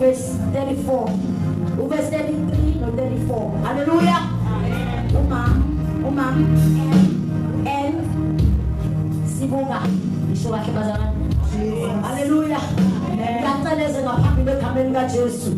verse 34. Verse 33 no 34. Hallelujah. Uma and Sibuga. Ishoba kebazana. Hallelujah. Ngiyaceleza ngaphambi kwekameni kaJesu.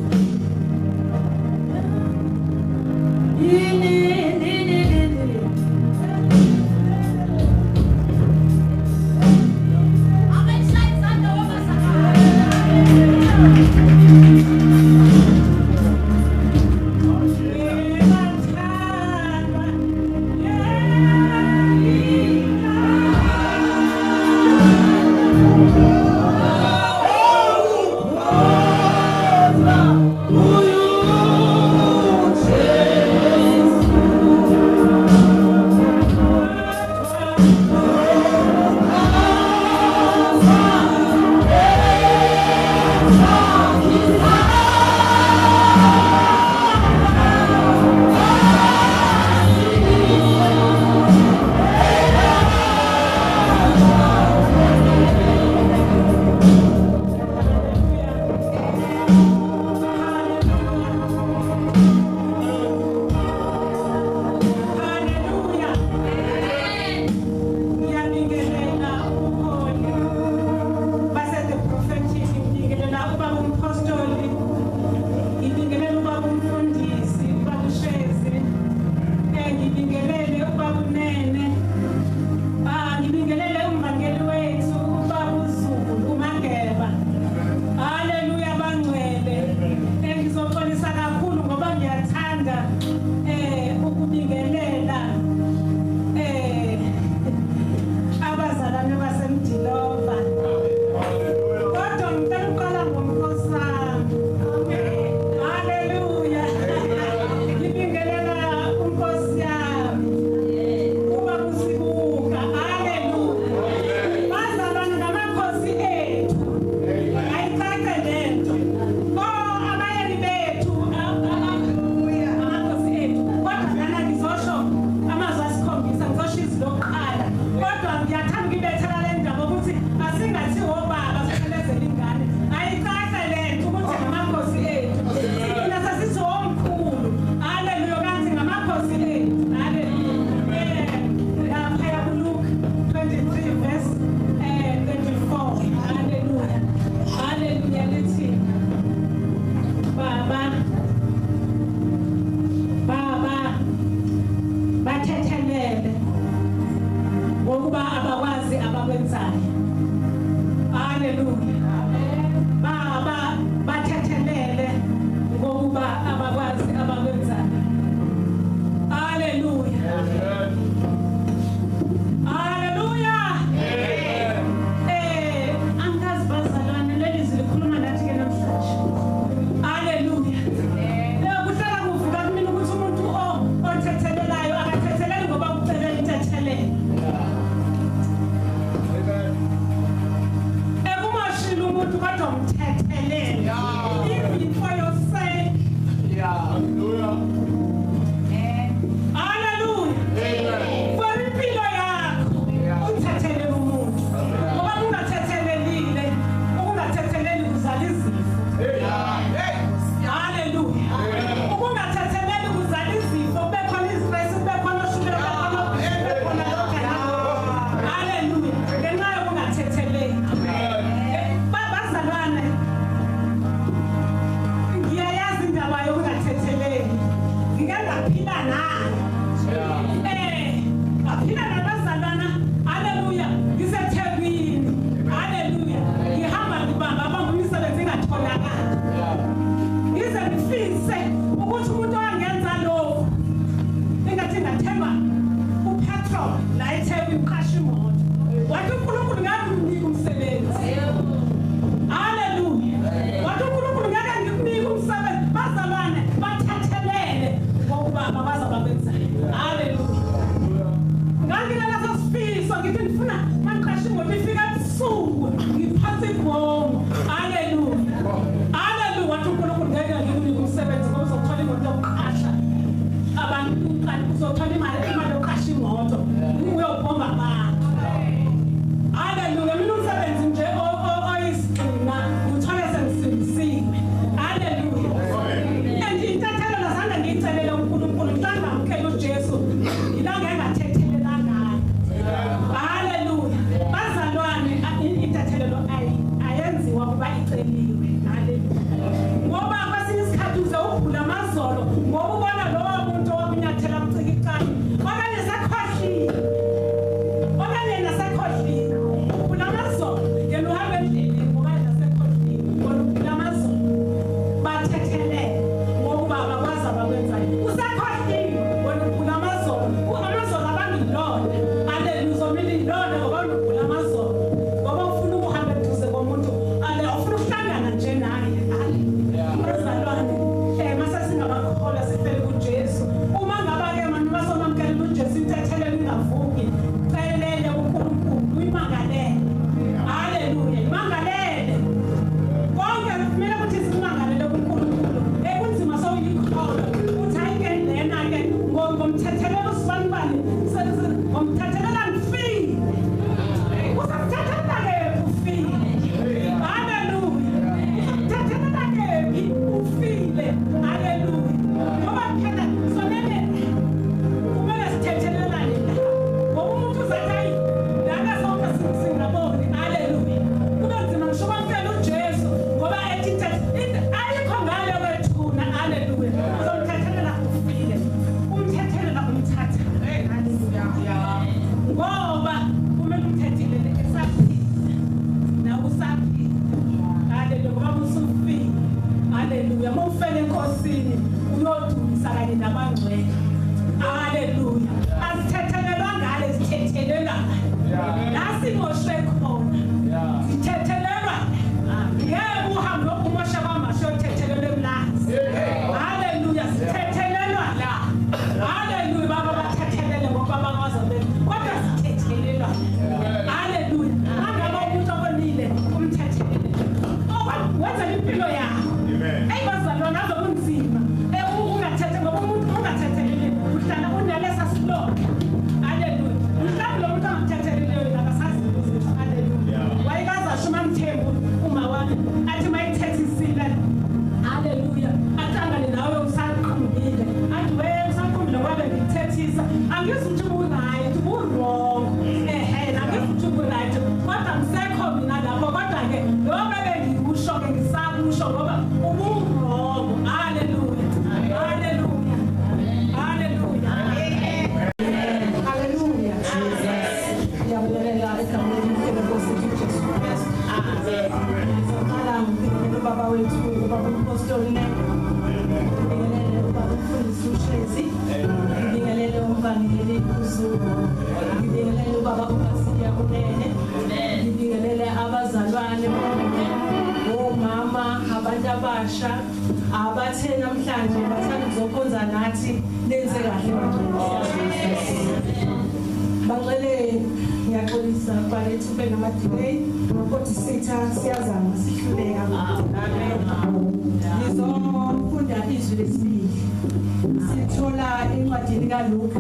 Luke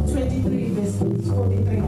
23 verse 43.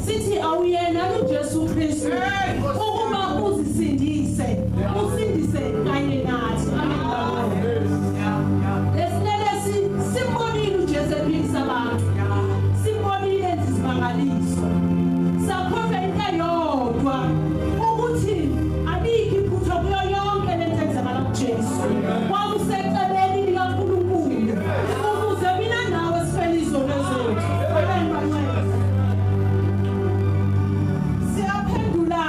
Sithi awuyena uJesu Kristu ukuba uzisindise usindise kanye nathi. Lesinele simbonile uJesu ephilisa abantu, simbonile izimangaliso, sakhohlwa into yodwa ukuthi alikho iphutha kuyo yonke le nto ezenzakala kuJesu. Kwakuseceleni likaNkulunkulu ukuze mina nawe sifele izono zethu. Siyaphendula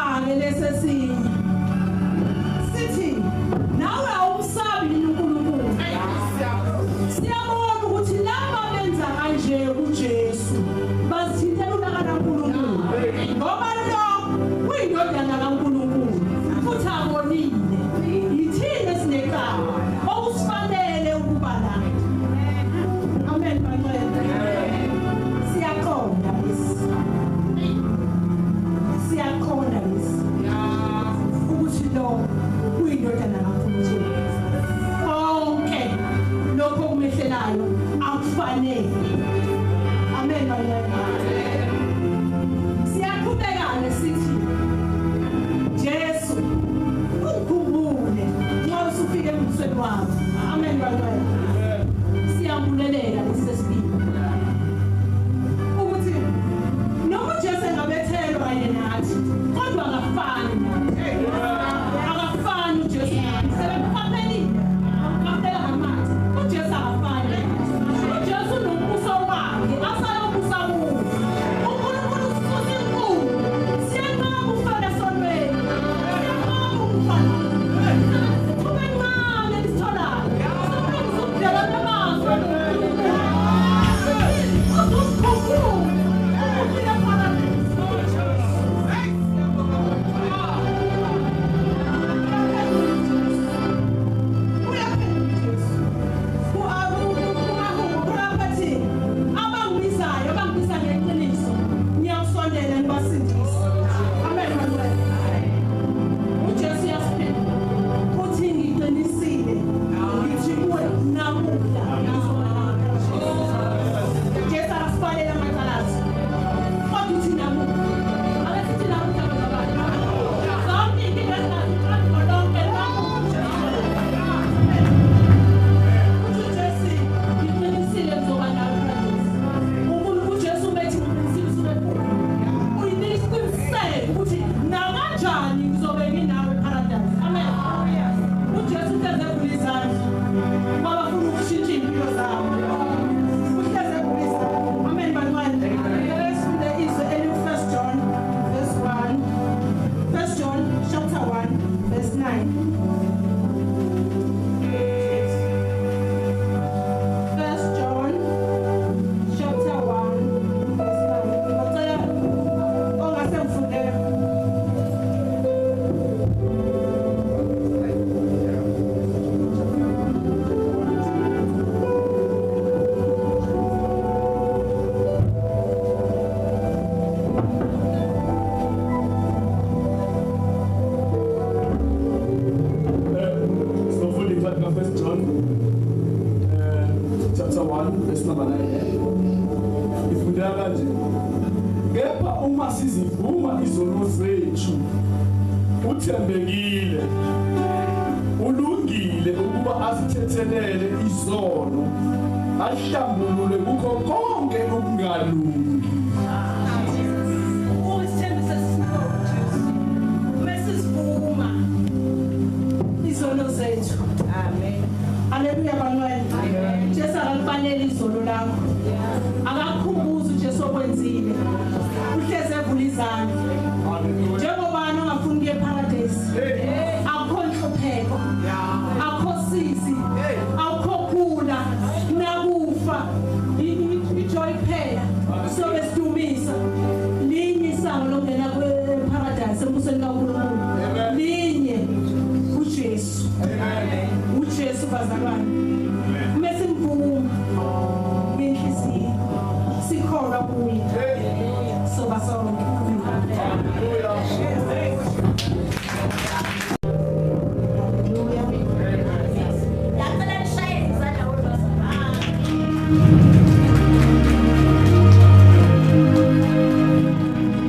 9. First John chapter 1 verse 9. Ngicela ongasemfundela. First John chapter 1 verse number 9. Ifundela kanje. Kepha uma sizivuma izono zethu uthembekile ulungile ukuba asithethelele izono ahlambulule kukho konke ukungalungi. Izono zethu. Amen. Haleluya bantwana. Jesu akakufanele izono lakho. Akakukhumbuza uJesu okwenzile. Uhleze evula izandla. Njengoba ongafuni ukuya eparadise. Akho nhlupheko. Akho sisi. Akho khula. Nakufa. Ijoy phela. So besidumisa. Linye isango lokungena kweparadise embusweni kaNkulunkulu. Linye uJesu. uJesu bazalwane. Mase mvuma ngenhliziyo sikholwa kuye. Soba sonke.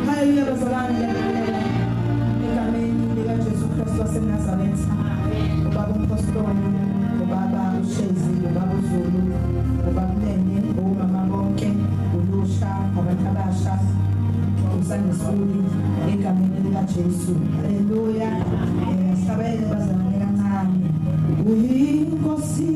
Haleluya bazalwane. Egameni likaJesu Kristu waseNazaretha. Ubaba umpostoli, ubaba uShezi, ubaba uZulu, ubaba Mnene, omama bonke, ulusha, abantu abasha, usanda sifuni egameni likaJesu. Haleluya. Sabele bazalwane kancane. Uyinkosi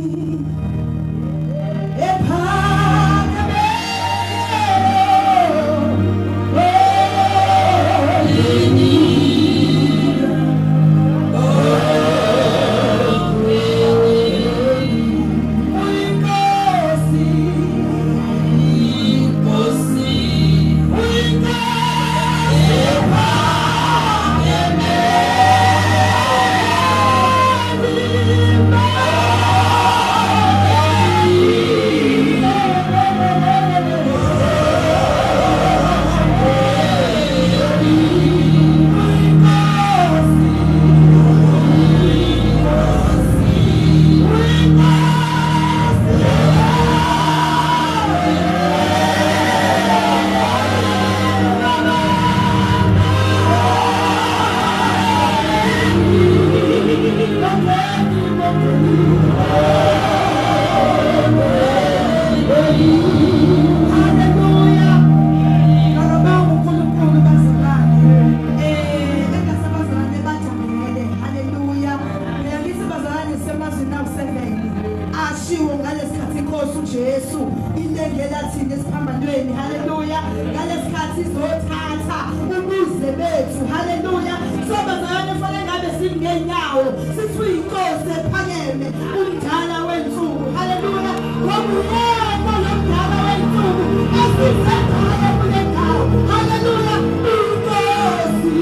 uJesu indengela thina esiphambanweni. Haleluya. Ngalesikhathi sizothatha ubuze bethu. Haleluya. Sobazalwane fanele ngabe singenyawo sithi uyinkosi ephakeme umdala wensuku. Haleluya. Ngomuyeko lomdala wensuku asizenzayo kule ndawo. Haleluya. Inkosi.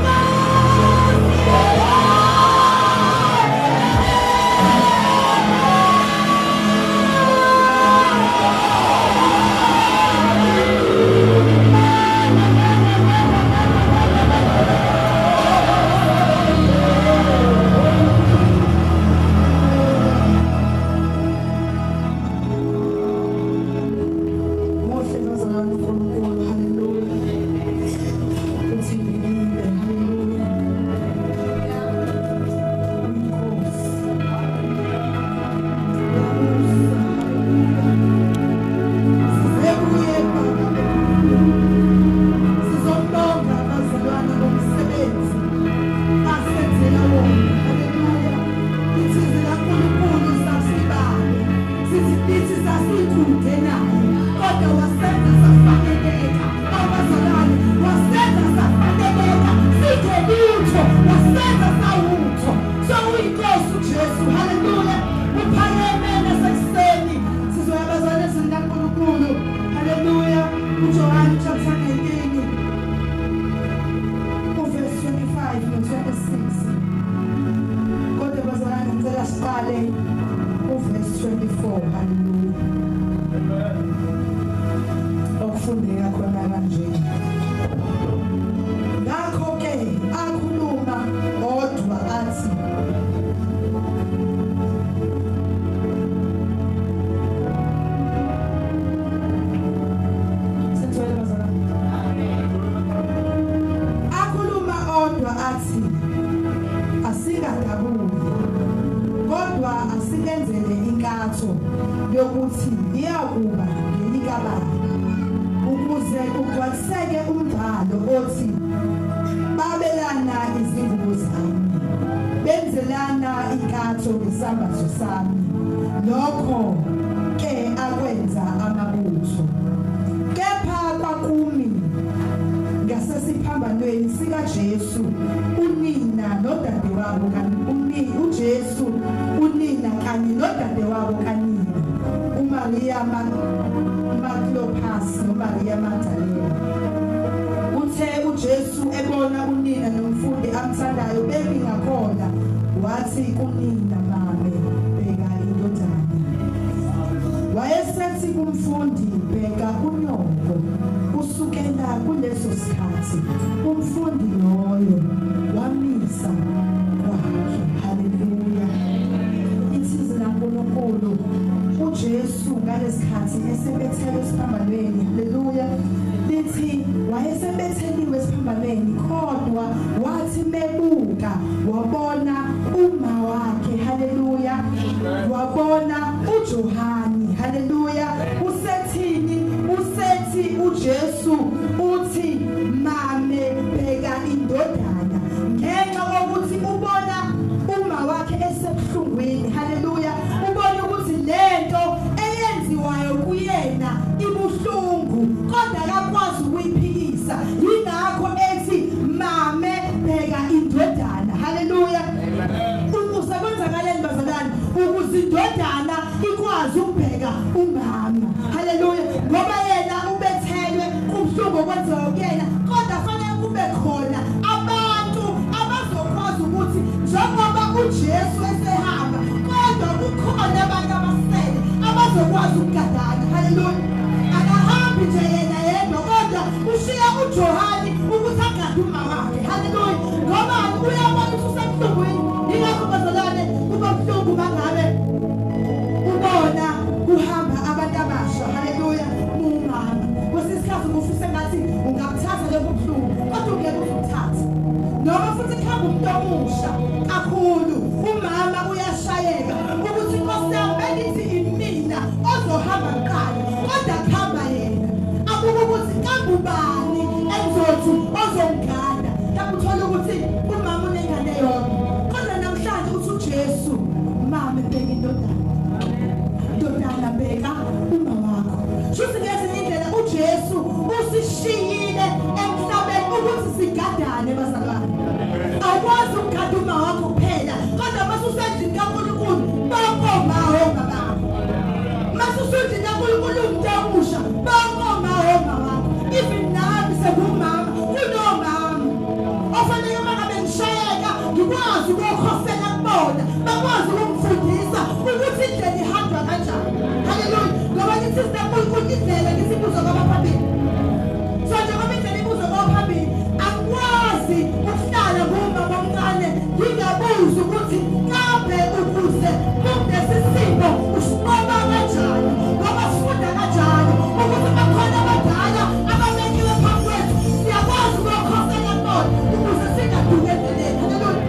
Bye. ukwenzele inkatho yokuthi iyakuba ngelikababa ukuze ugcwaliseke umbhalo othi babelana izingubo zami benzelana inkatho ngesambatho sami lokho ke akwenza amabutho kepha kwakumi ngasesiphambanweni sikaJesu unina nodadewabo uJesu unina kanye nodadewabo kanina uMaria Maklopas noMaria Magdalena uthe uJesu ebona unina nomfundi amthandayo bemi ngakhona wathi kunina mame bheka indodana wayesethi kumfundi bheka unyoko usukela kuleso sikhathi umfundi loyo wamisa kwakhe haleluya insizwa kaNkulunkulu uJesu ngalesikhathi esebethele esiphambanweni haleluya lithi wayesebetheliwe esiphambanweni kodwa wathi mebuka wabona uma wakhe haleluya wabona uJohani haleluya usethini usethi uJesu uthi mame bheka indodana ngenxa yokuthi ubona uma wakhe esebuhlungwini haleluya ubona ukuthi lento eyenziwayo kuyena ibuhlungu kodwa akakwazi ukuyiphikisa yingakho ethi mame bheka indodana haleluya ukuze kwenzakaleni bazalwane ukuze indodana ikwazi ukubheka umama haleluya ngoba yena ubethelwe kubuhlungu okwenziwa kuyena kodwa fanele kube khona abantu abazokwazi ukuthi njengoba uJesu esehamba kodwa kukhona abantu abasele abazokwazi ukugadana haleluya akahambi nje yena yedwa kodwa ushiya uJohani ukuthi agade umama wakhe haleluya ngoba uyabona ukuthi usebuhlungwini yingakho bazalwane kuba buhlungu bangabe ubona kuhamba abantu abasha haleluya umama kwesisikhathi ufise ngathi ungamthatha lokho buhlungu kodwa ungeke ukuthatha noma futhi khamba umuntu omusha kakhulu umama uyashayeka ukuthi inkosi yami bengithi imina ozohamba ngqala kodwa khamba yena akuba ukuthi kangubani enzothi ozongada kamuthola ukuthi umama unengane yonke kodwa namhlanje uthi uJesu mama bheka indodana bheka uma wakho shuthi ngezinye indlela uJesu usishiyile emhlabeni ukuthi sigadane bazalwane awukwazi ukugada uma wakho kuphela kodwa masusendlini kaNkulunkulu bakomaho baba masusendlini kaNkulunkulu umuntu omusha bakomaho baba even nami sekumama kunomama ofanele mangabe ngishayeka ngikwazi ukukhosela kubona bakwazi ukumfundisa ukuthi indlela ihanjwa kanjani haleluya ngoba ngithi siNkulunkulu indlela ngisibuzo kwabaphambili so njengoba indlela ibuzo kwabaphambili akwazi ukuhlala ngumama omncane ngingabuzi ukuthi kambe ukuze kulesi simo usinqoba kanjani ngoba sifunda kanjani ukuthi bakhona abadala ababekiwe phambi kwethu siyakwazi ukukhosela kubona ukuze singaduki endleleni haleluya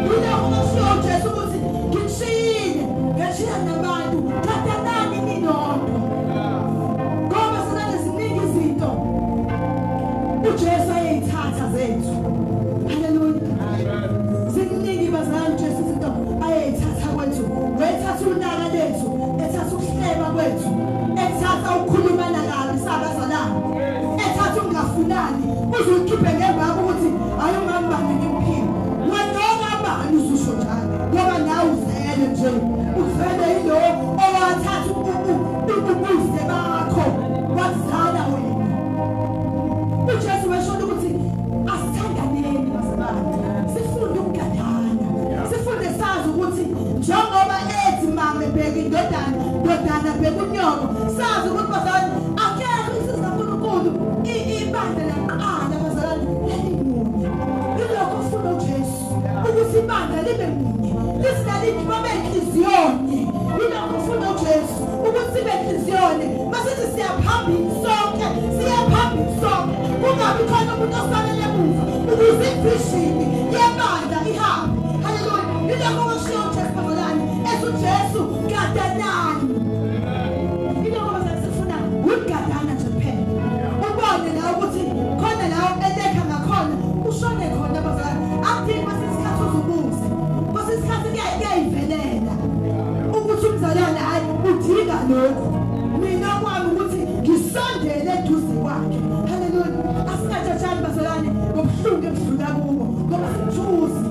yilokho kushiwo uJesu ukuthi ngishiyile ngashiya nabantu kathanani ninodwa ngoba sinaleziningi izinto uJesu ayeyithatha zethu haleluya ziningi bazalwane uJesu izinto ayeyithatha kwethu wethatha unaka lethu ethatha ukuhleba kwethu ethatha ukukhulumana kabi sabazalwane ethatha ungafunani uze ukhiphe ngemva ukuthi hayi umama ngimphile wena ngabani uzusho njalo ngoba nawe uzele nje uzele yilo owathatha ubuze bakho wazala wena uJesu wesho ukuthi asithandaneni bazalwane sifunde ukugadana sifunde sazi ukuthi njengoba ethi mama bheka indodana bheka unyoko sazi ukuthi bazalwane akekho isizwe kaNkulunkulu ibandla laqala bazalwane elimunye yilokho ufuna uJesu ukuthi ibandla libe munye lisinaliphi babe inhliziyonye yilokho ufuna uJesu ukuthi sibe inhliziyonye masithi siyaphambili sonke kungabi khona umuntu osalele emuva ukuze ivishini yebandla ihambe haleluya yilokho kushiwo uJesu bazalwane ethi uJesu lokhu mina kwami ukuthi ngisondele eduze kwakhe. Hallelujah. Asingatshatshani bazalwane ngobuhlungu ebudlula kubo ngoba sithuzi.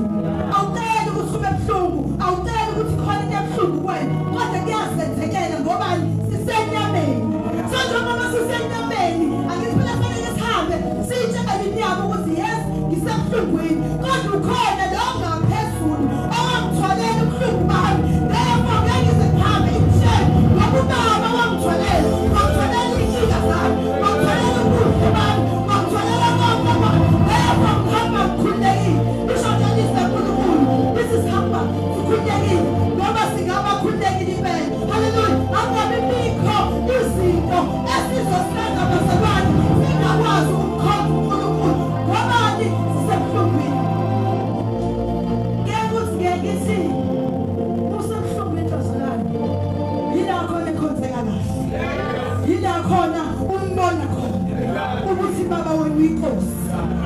Awucela ukuthi ube buhlungu, awucela ukuthi khona into ebuhlungu kuwena, kodwa kuyasenzekela ngoba sisenyameni. So njengoba sisenyameni, angithi phela kufanele sihambe siyitshele inyama ukuthi yes, ngisebuhlungwini, kodwa ukhona lo ongaphezulu owangitholela ubuhlungu bami. Therefore ngeke ngihambe imshele ngoba ubaba wangitholela, wangitholela inkinga zami, wangitholela ubuhlungu bami, wangitholela konke kwami. Therefore ngihamba ngikhululekile. Isho nje uNkulunkulu this is hamba sikhululekile ngoba singaba khululekile impela. Hallelujah. Angabe bikho izinto esizosenza bazalwane singakwazi ukukhonza uNkulunkulu ngobani sisebuhlungwini. Ngeke ukuthi ngithi usebuhlungwini bazalwane, yila khona ekhonzeka kahle, yila khona umbona khona ukuthi baba wena uyinkosi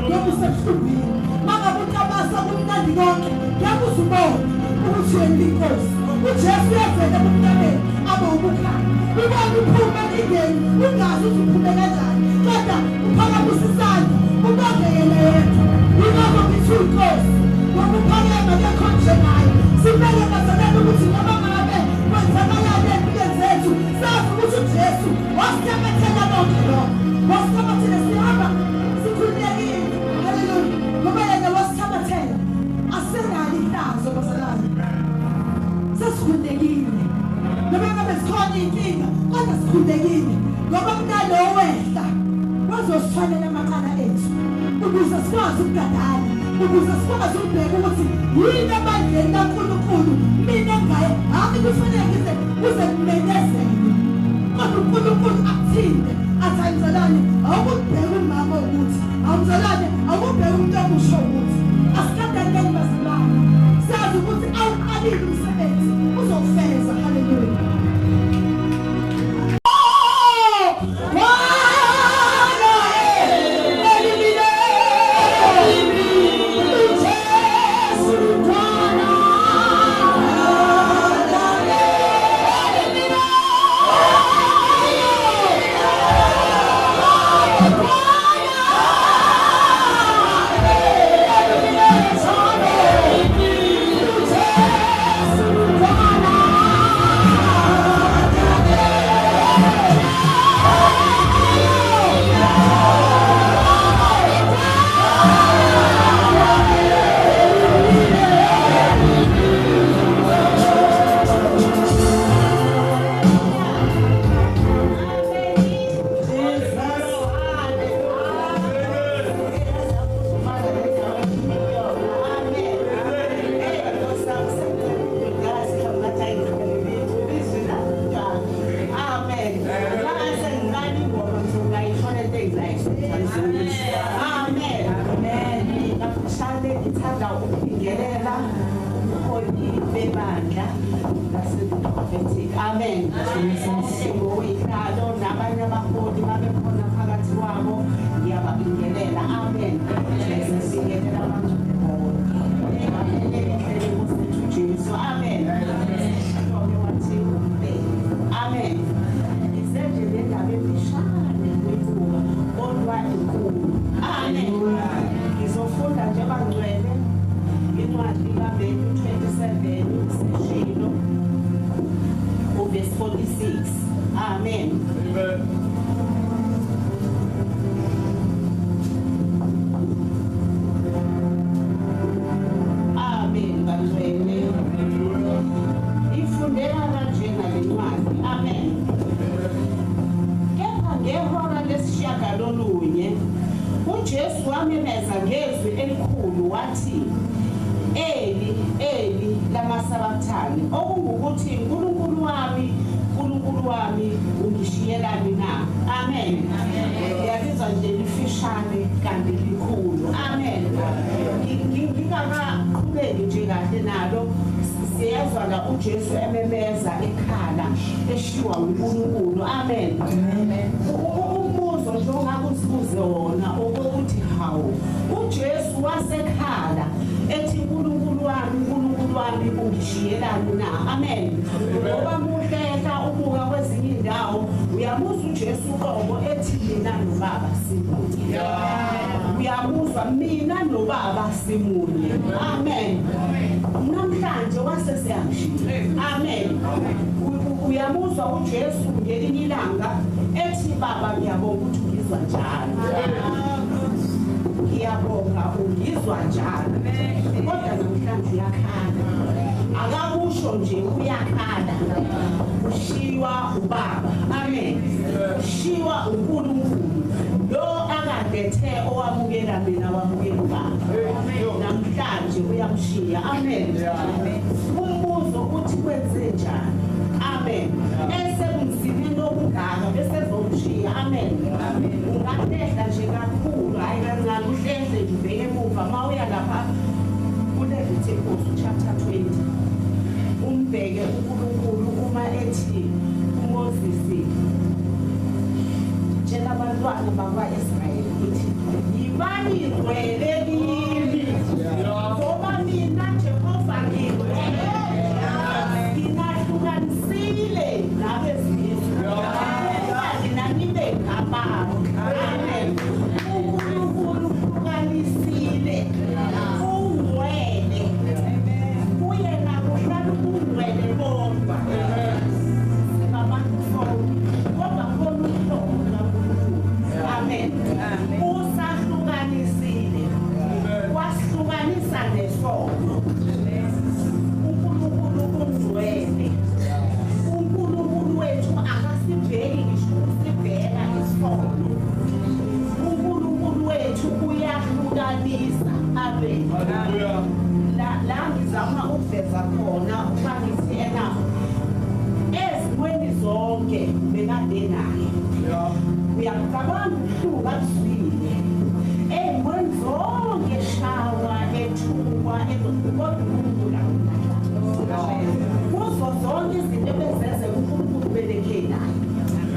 ngoba usebuhlungwini. Mangabe ucabasa kumnandi konke ngeke uzubone ukuthi wena uyinkosi. uJesu uyavela kumnyameni abe ubukhali, ubone uphume endlini ungazi ukuthi uphume kanjani, kodwa uphakamisa isandla ubongele yena. Yingakho ngithi uyinkosi ngoba uphakeme akekho njengaye. Sibeke bazalwane ukuthi noma ngabe kwenzakalani empilweni zethu sazi ukuthi uJesu wasithembethela konke lokho, wasithembethela sihamba sikhululekile. Hallelujah. Ngoba yena wasithembethela asenalo ihlazo bazalwane, sesikhululekile. Noma ngabe sikhona inkinga kodwa sikhululekile ngoba kunalo wehla wazositholela amaqala ethu ukuze sikwazi ukugadala, ukuze sikwazi ukubheka ukuthi yini abandleni kaNkulunkulu mina ngaye hhayi kufanele ngize kuze kumenyezelwe. Kodwa uNkulunkulu akuthinte athi ayimzalwane awukubheka umama ukuthi, awumzalwane awukubheka umuntu omusha ukuthi asikadaneni bazalwane. Sazi ukuthi awuqalile umsebenzi uzofeza. Hallelujah. Amen. Ngoyihlalo nabanye abaholi babekhona phakathi kwabo ngiyababingelela. Amen. Sibingelela abantu Jesu. Amen. Amen. Isenje le ndaba emfishane kwethuka kodwa inkulu. Amen. Ngizofunda nje bangcwele incwadi kaMathewu 27 seshilo verse 46. Amen. Amen. Amen. Bangcwele. Ifundeka kanjena le ncwadi. Amen. Kepha ngehora lesishiyagalolunye uJesu wamemeza ngezwi elikhulu wathi, Eli, Eli, lama sabathane, okungukuthi uNkulunkulu wami, ungishiyelani na? Amen. Yalizwa nje lifishane kanti likhulu. Amen. Ngingaqhubeki nje kahle nalo siyezwa la uJesu ememeza ekhala eshiwa uNkulunkulu. Amen. Umbuzo nje ongakuzibuze wona ukuthi hawu uJesu wasekhala ethi uNkulunkulu wami ungishiyelani na? Amen. Ngoba muhlehla ubuka kwezinye nesiqongo ethi mina nobaba simunye. Uyabuzwa mina nobaba simunye. Amen. Namhlanje wase siyamshiya. Amen. Uyabuzwa uJesu ngelinye ilanga ethi baba ngiyabonga ukuthi ungizwa njalo. Ngiyabonga ungizwa njalo. Kodwa namhlanje uyakhala. Akakusho nje uyakhala. Ushiywa ubaba. Amen. Ushiywa uNkulunkulu. Lo akadethe owamukela mina wamukela ubaba. Namhlanje uyamshiya. Amen. Umbuzo uthi kwenze njani? Amen. Esemzini lokungaka bese zomshiya. Amen. Ungahlehla nje kakhulu hayi kancane uhlehle nje ubheke emuva mawuya lapha kuLeviticus chapter 20. Umbheke uNkulunkulu uma ethi uMoses tshela abantwana bakwa-Israyeli ukuthi yibani igcwele kimi ngoba mina Jehova ngigcwele. Nginahlukanisile nabezizwe nina nibe ngababo. Amen. uNkulunkulu uhlukanisile ungcwele. Uyena kuhlala ungcwele bodwa. Singabantu kodwa khona uhlobo kaNkulunkulu. Amen. Usahlukanisile. Wasihlukanisa nesono. uNkulunkulu ungcwele. uNkulunkulu wethu akasibheki ngisho usibheka isono. uNkulunkulu wethu uyahlukanisa. Amen. La ngizama ukuveza khona ufanisi ena ezimweni zonke bekade naye. Uyacabanga ukuhluka kuzwile. Ezimweni zonke shawa ethukwa kodwa uNkulunkulu kuzo zonke izinto ebezeze uNkulunkulu belekhe naye.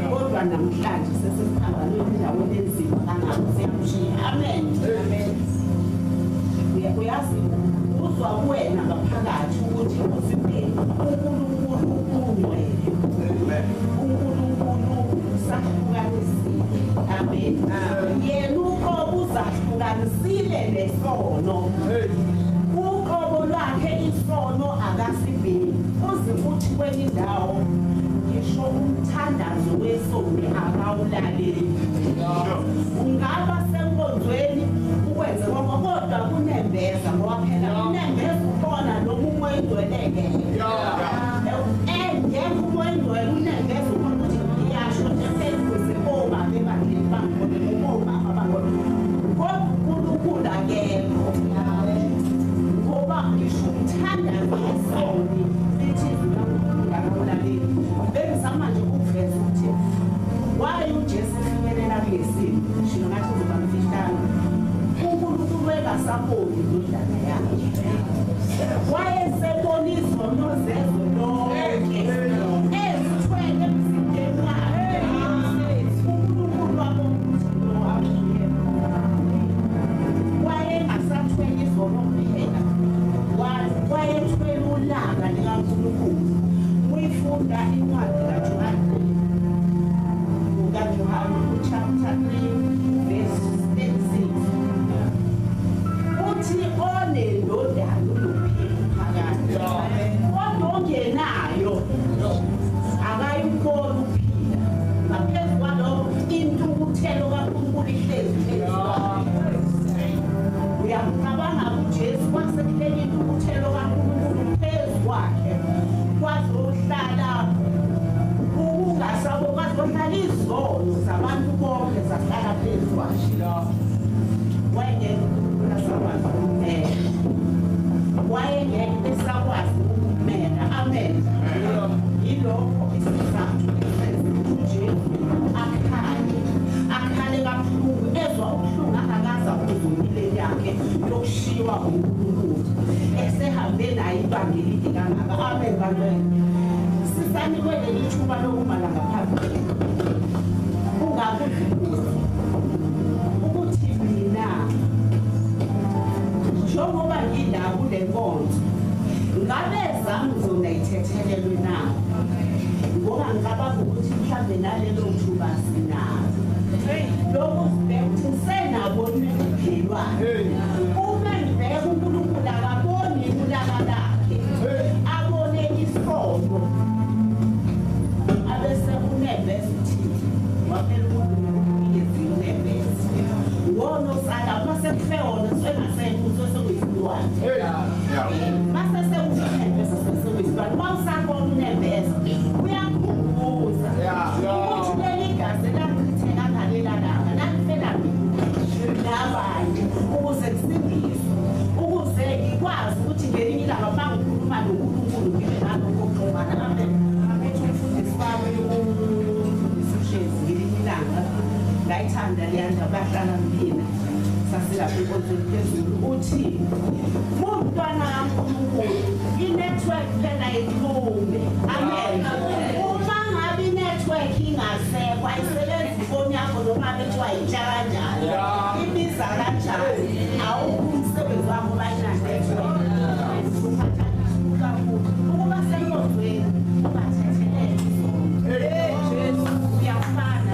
Kodwa namhlanje sesesiphambanweni endaweni enzima kangako siyamshiya. Amen. Uyazi uzwa kuwena ngaphakathi ukuthi usibheke uNkulunkulu ungcwele. uNkulunkulu usahlukanisile. Amen. Yena uqobo uzahlukanisile nesono. Uqobo lwakhe isono akasibheki. Uze ukuthi kwenye indawo ngisho umthandazo wesoni akawulaleli. Ungaba senkonzweni ukwenze kodwa kunembeza ngoba phela kunembeza ukhona noma umoya ingcweleke. Ngeke umoya ingcwele unembeza ukhona ukuthi ngiyasho esekuze oma bebandleni bangone uma abangone. Kodwa uNkulunkulu akekho. Ngoba ngisho umthandazo wesoni lithi uNkulunkulu akawulaleli. Bengizama nje ukuveza ukuthi why uJesu efinyelela kulesimo shilo ngathi uzobamfihlana. uNkulunkulu engasaboni indodana yakhe. Wayeseboniswa nozezo lonke ezithwele emzimbeni wakhe. uNkulunkulu wabona wayengasathwele izono kuphela. Wayethwele ulaka likaNkulunkulu. Uyifunda incwadi kaJohane chapter 3 verse 36. Uthi onendodana unophilo phakathi. Kodwa ongenayo akayiboni ukuphila. Ngaphezu kwalokho intukuthelo kaNkulunkulu ihlezi phezu kwakhe. Uyacabanga uJesu kwasekuthenga intukuthelo kaNkulunkulu phezu kwakhe. Kwazohlala ungasabo kwazohlala izono zabantu bonke zahlala phezu kwakhe. Wayengeke esakwazi ukumela. Wayengeke esakwazi ukumela. Amen. Yilokho isizathu esenza uJesu akhale kabuhlungu ezwa ubuhlungu angakaza ukuzumile yakhe yokushiywa uNkulunkulu. Esehambe naye ibanga elide kangaka. Amen bantwana. Sisanikwe leli thuba lokumala ngaphambili. Ungakuzibuza ukuthi mina njengoba ngila kule nkonzo ngabe zami zona ithethelelwe na. Ngoba ngicabanga ukuthi mhlambe nalelo thuba sinalo lokuzibheka ukuthi senabo ubudlelwane uma ngibheka uNkulunkulu akaboni ulaka lakhe abone isono abese unevesity wapela ukuthi unevesity wona usala mase kufeona sengasekho sokuyisiwane mase sekufeona sokuyisiwane mawusakona unevesity uyakhumbuza ukuthi leli gazi lakutheka ngalela langa lakufela nabanye ukuze kusindiswe ukuze ngikwazi ukuthi ngelinye ilanga mangikhuluma noNkulunkulu ngibe nalokho okuxhumana amen umfundisi wami uSushezi ngelinye ilanga ngayithanda leyanda bahlala mina sasilapha enkonzweni phezulu uthi umntwana kaNkulunkulu inetwork phela ikhulume amen uma ngabe inetwork ingasekho ayisebenzi ifoni yakho noma bethiwa yitsha kanjani ibiza kanjani awukho umsebenzi wakho bayinanetwork ukuba senkonzweni ungathethelele Jesu uyafana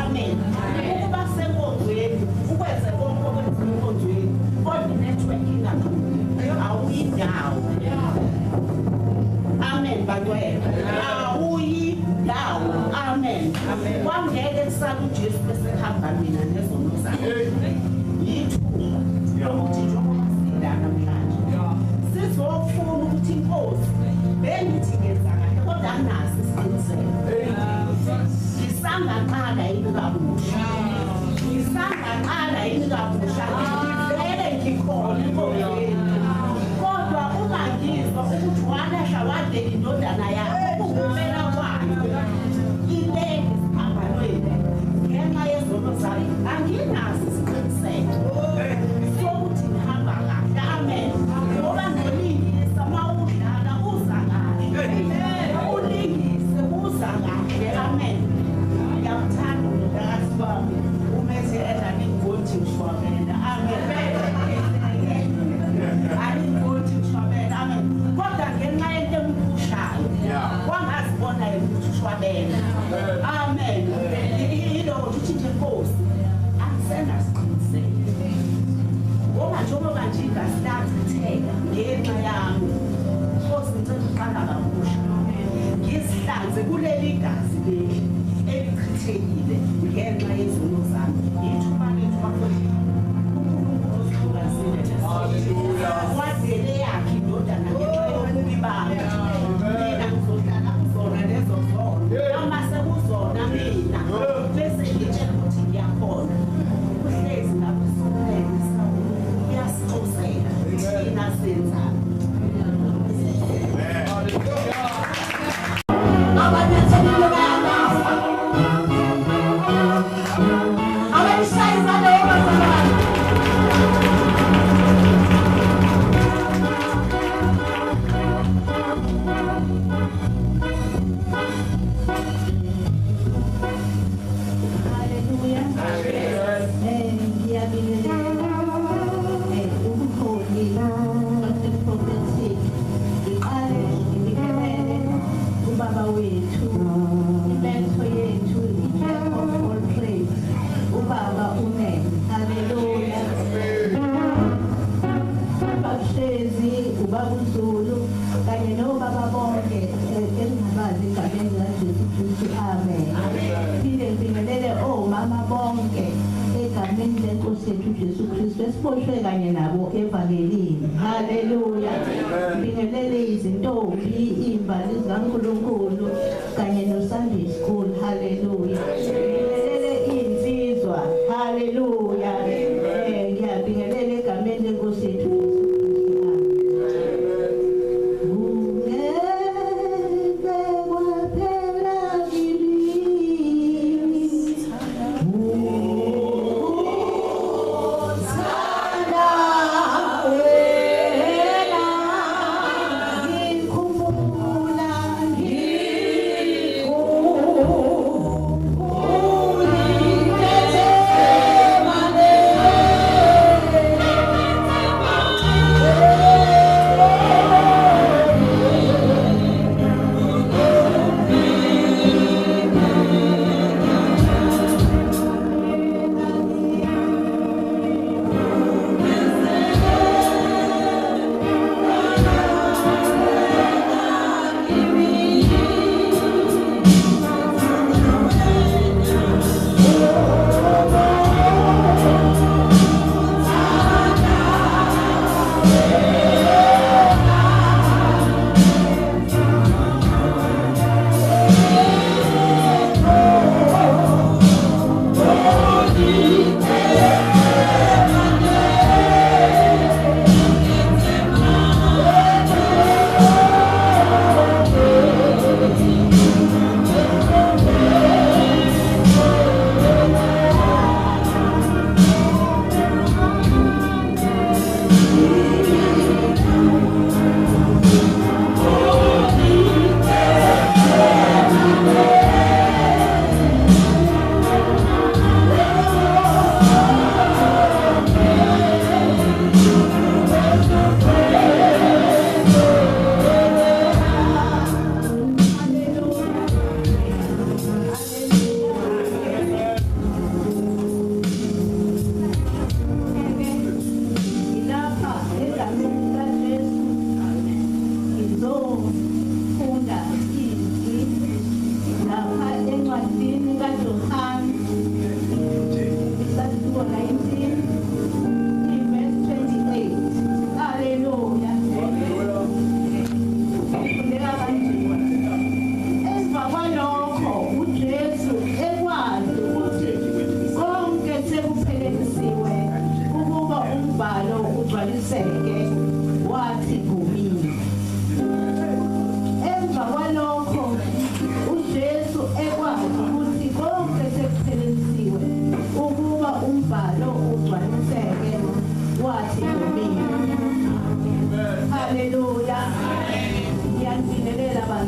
amen ukuba senkonzweni ukwenze konke okwenziwa enkonzweni kodwa inetwork ingakhulumi awuyindawo amen bantwana awuyindawo amen kwangeke kusala uJesu besehamba mina nezono zakhe yithuba lokuthi njengoba sila namhlanje sizofuna ukuthi inkosi bengithi ngenza kahle kodwa anginaso isiqiniseko ngisangaqala yini kabusha ngisangaqala yini kabusha vele ngikhona enkonzweni kodwa uma ngizwa ukuthi walahla wadela indodana yakho kungumela kwayo ile isiphambanweni ngenxa yezono zami anginaso isiqiniseko sokuthi ngihamba kahle amen ngoba ngolingisa mawudlala uza kahle ulingise uza kahle amen ngiyamthanda umntakazi wami umethe enaningoti mshwabela amen aningoti mshwabela amen kodwa ngenxa yento emphushayo wangazibona ukuthi ushwabela amen yilo ukuthi nje Nkosi akusenasiqiniseko ngoba njengoba nje igazi lakutheka ngenxa yami Nkosi ngicela uqala kabusha ngisihlanze kuleli gazi leli elichithekile ngenxa yezono zami ithuba lethu bakwethu uNkulunkulu usihlukazile wadele yakhe indodana ngenxa yokubi bami mina ngizohlala kuzona lezo zono noma sekuzona mina bese ngitshela ukuthi ngiyakhona uhlezi lapho sokulele uyasixosela thina senzani Siboshwe kanye nabo evangelini haleluya bingelele izintombi imbali zikaNkulunkulu kanye no Sunday school haleluya bingelele insizwa haleluya ngiyabingelele egameni lenkosi yethu Oh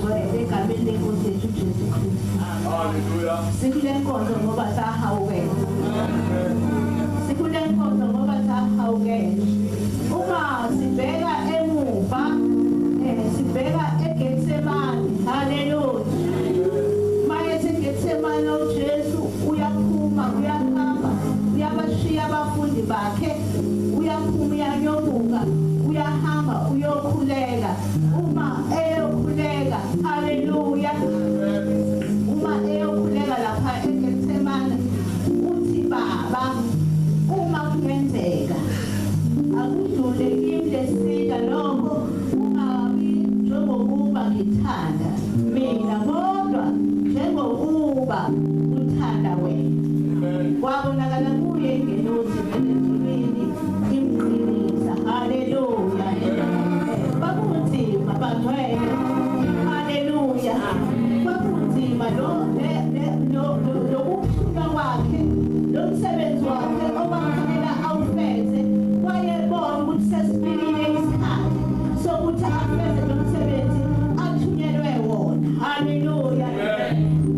bangcwele egameni lenkosi yethu Jesu Kristu. Hallelujah. Sikule nkonzo ngoba sahawukela. Sikule nkonzo ngoba sahawukela. Uma sibheka emuva, sibheka eGetsemane. Hallelujah. Mayethe eGetsemane uJesu uyaphuma, uyahamba, uyabashiya abafundi bakhe, uyaphuma uyanyobuka, uyahamba uyokhuleka. Uma eyokhuleka, hallelujah. Uma eyokhuleka lapha eGetsemane uthi Baba, uma kungenzeka akudlule kimi lesika lokho ungabi njengokuba ngithanda mina kodwa njengokuba uthanda wena. Kwabonakala kuye ingelosi ezulwini imqinisa. Haleluya. Bakunzima bangcwele. Haleluya. Bakunzima lokuphuma kwakhe, lo msebenzi wakhe obafanele awufeze. Wayebona ukuthi sesifikile isikhathi sokuthi afeze lo msebenzi athunyelwe wona. Haleluya.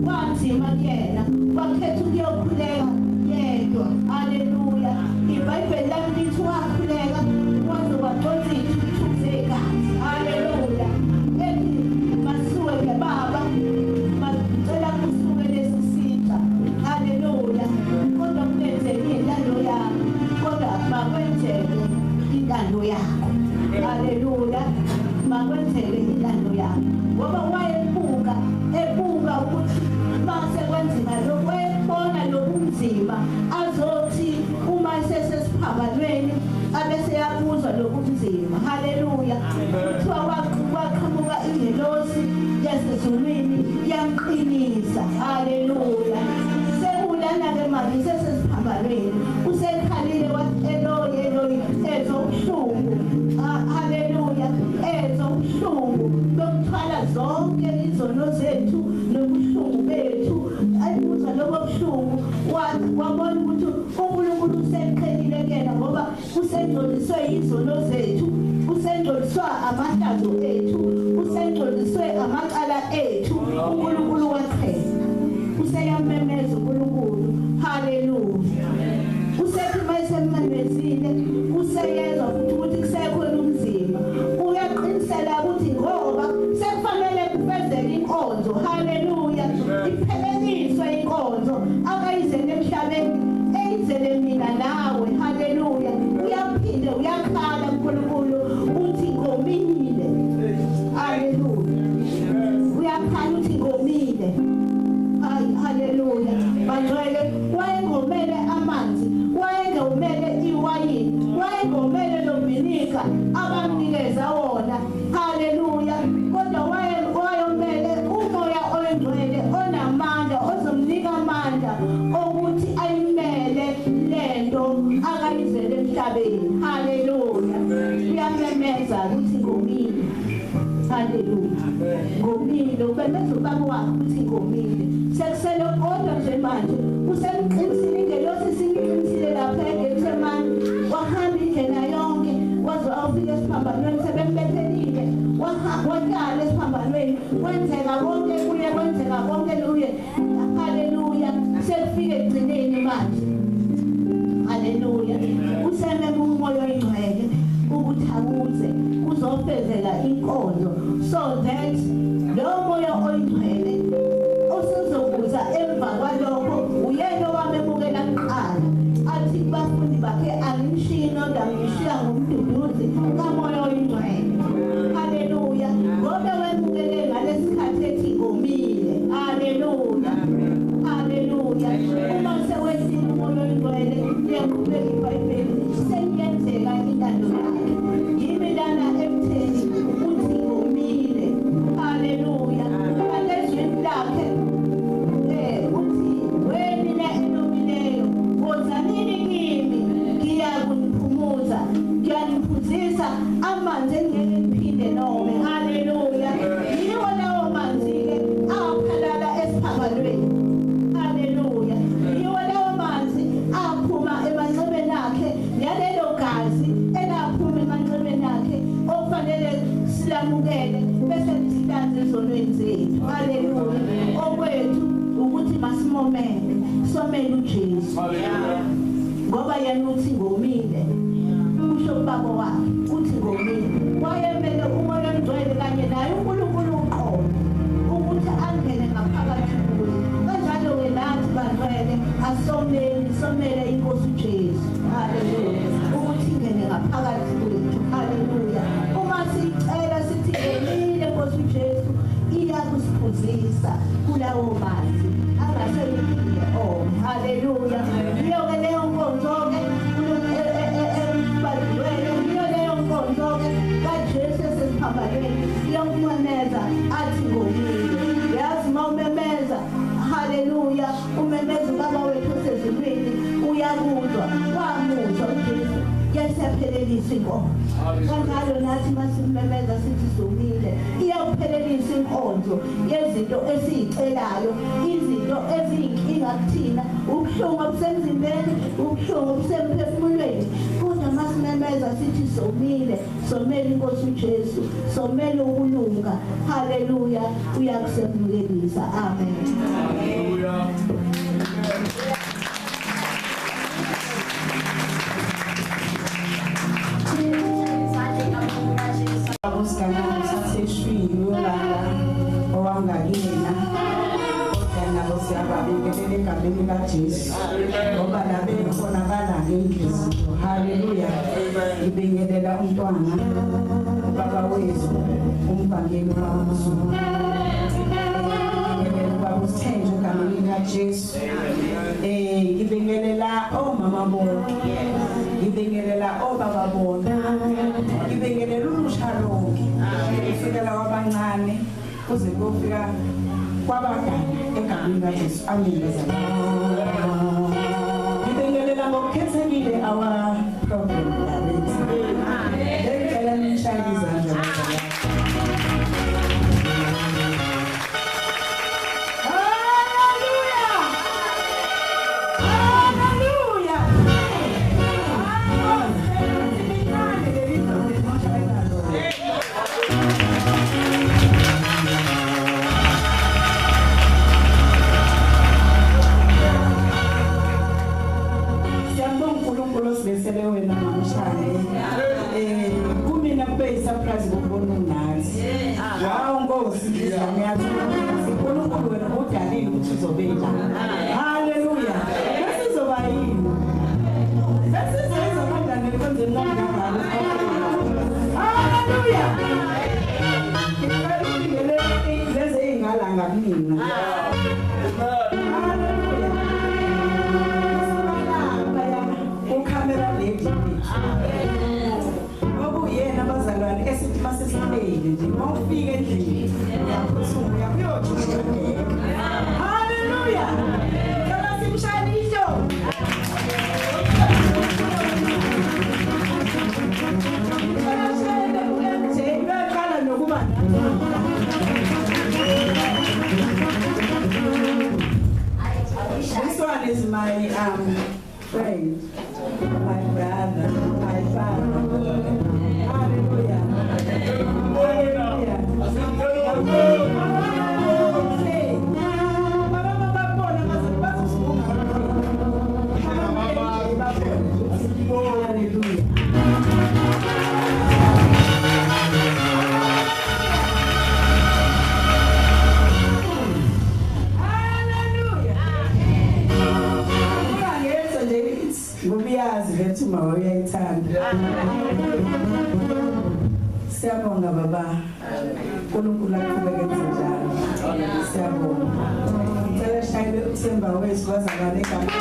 Kwanzima kuyena, wakhetha ukuyokhuleka yedwa. Haleluya. IBhayibheli lami lithi wakhuleka waze wagcotha izithuthu zegazi. Haleluya. Ethi masuke Baba, macela kusuke lesi sitha. Haleluya. Kodwa kungenzeki intando yakho, kodwa makwenzeke intando yakho. Haleluya. Makwenzeke intando yakho. Ngoba wayebuka ukuthi mase kwenzima lokho, wayebona lobunzima azothi uma sesesiphambanweni abese yakuzwa lobunzima. Haleluya. Kuthiwa waqhamuka ingelosi yasezulwini yamqinisa. Haleluya. Sekulana-ke manje sesesiphambanweni, usekhalile wathi Eloyi, Eloyi, ezwa ubuhlungu. Haleluya. Ezwa ubuhlungu bokuthwala zonke izono zethu nobuhlungu bethu. Ayibuzwa lobo buhlungu, wabona ukuthi uNkulunkulu useqhelile kuyena ngoba usengcoliswe izono zethu, usengcoliswa amahlazo ethu, usengcoliswe amacala ethu. uNkulunkulu waqhela, useyamemeza uNkulunkulu. Haleluya. Usethi mayesememezile, useyezwa ukuthi kusekhona umzimba, uyaqinisela ukuthi ngoba sekufanele kufezeke inkonzo. Haleluya. Ipheleliswe inkonzo akayizele emhlabeni, eyizele mina nawe. Haleluya. Uyaphinde uyakhala uNkulunkulu uthi ngomile. Haleluya. Uyakhala uthi ngomile. Haleluya. Bangcwele, wayengomele amanzi, wayengomele iwayini, wayengomele lovinika abamnikeza wona. Haleluya. Kodwa wayomele umoya oyingcwele onamandla, ozomnika amandla okuthi ayimele lento akayizele emhlabeni. Haleluya. Uyamemeza ukuthi ngomile. Haleluya. Ngomile, ubemeza ubaba wakho ukuthi ngomile. Sekusele kodwa nje manje usemqinisile ingelosi singiqinisile lapha eGetsemane, wahamba indlela yonke waze awufika esiphambanweni, sebembethelile, wahlala esiphambanweni, kwenzeka konke kuye, kwenzeka konke kuye. Haleluya. Sekufike ekugcineni manje. Haleluya. Usememe umoya oyingcwele ukuthi akuze kuzofezeka inkonzo, so that lo moya oyingcwele usizokuza emva kwalokho uyena owamemukela kuqala athi kubafundi bakhe angimshiyi nodwa ngishiya ngumduduzi kamoya oyingcwele. Haleluya. Ngoba wemukele ngalesikhathi ethi ngomile. Haleluya. Haleluya. Uma sewesile umoya oyingcwele uyaqhubeka iBhayibheli, sekuyenzeka intando yakhe. Yimi lana ekutheni uthi ngomile. Haleluya. ezonweni zethu. Haleluya. Okwethu ukuthi masimomele, somele uJesu. Ngoba yena uthi ngomile. Usho ubaba wakhe uthi ngomile. Wayemele umoya ongcwele kanye naye uNkulunkulu uqobo ukuthi angene ngaphakathi kuye. Kanjalo ke nathi bantwana asomele inkosi uJesu. Haleluya. Ukuthi ingene ngaphakathi kwethu. Haleluya. Uma sicela sithi ngemile inkosi uJesu iyakusiphuzisa kulawo manzi angaselile. Oh, haleluya. Iyo ke leyo nkonzo ke kaJesu esesiphambanweni iyomemeza athi ngomile. Yazi uma umemeza, haleluya, umemeza ubaba wethu osezulwini uyakuzwa, wamuzwa uJesu yasiyaphelelisa inkonzo. Kanjalo nathi masimemeza sithi somile iyaphelelisa inkonzo yezinto esiyicelayo, izinto eziyinkinga kuthina, ubuhlungu obusemzimbeni, ubuhlungu obusemphefumulweni. Kodwa masimemeza sithi somele inkosi uJesu, somele ukulunga. Haleluya, uyakusemulelisa. Amen. Haleluya. Usiganana saseshwini yolala owangakina nabo siyababingelela egabeni kaJesu ngoba labekhonakala ngenhliziyo. Haleluya. Ngibingelela umntwana baba wethu umbangeli wamazulu. Ngibingelela ubaba uSithenjwa egameni kaJesu. Ngibingelela omama bonke, ngibingelela obaba bonke, ngibingelela ulusha lonke kusukela kwabancane kuze kufika kwabadala egameni kaJesu. Amen. Ngibingelela ngokukhethekile our program director. Ngicela nishaye izandla. Wena namshane kumina kube surprise ukubona unazi. Hawu Nkosi ngiyathi uNkulunkulu wena udalile ukuthi uzobela. Haleluya. Besizoba yini? Besizoba kanjani konke ngomngalo. Haleluya. Ngicela lezi ingala ngakumina. Obuyena abazalwane esithi masesibele nje mawufika endlini uyaphuthuma uyakuyojula. Haleluya. Ngicela simshayele ihlo. Uyaqala nokuba this one is my friend, my brother, my father. Hallelujah. Hallelujah. Ngobiyazi bethu mawa uyayithanda. Siyabonga baba. uNkulunkulu aqhubeke njalo. Siyabonga. Ngicela shayele uThemba wethu wazalwane egameni.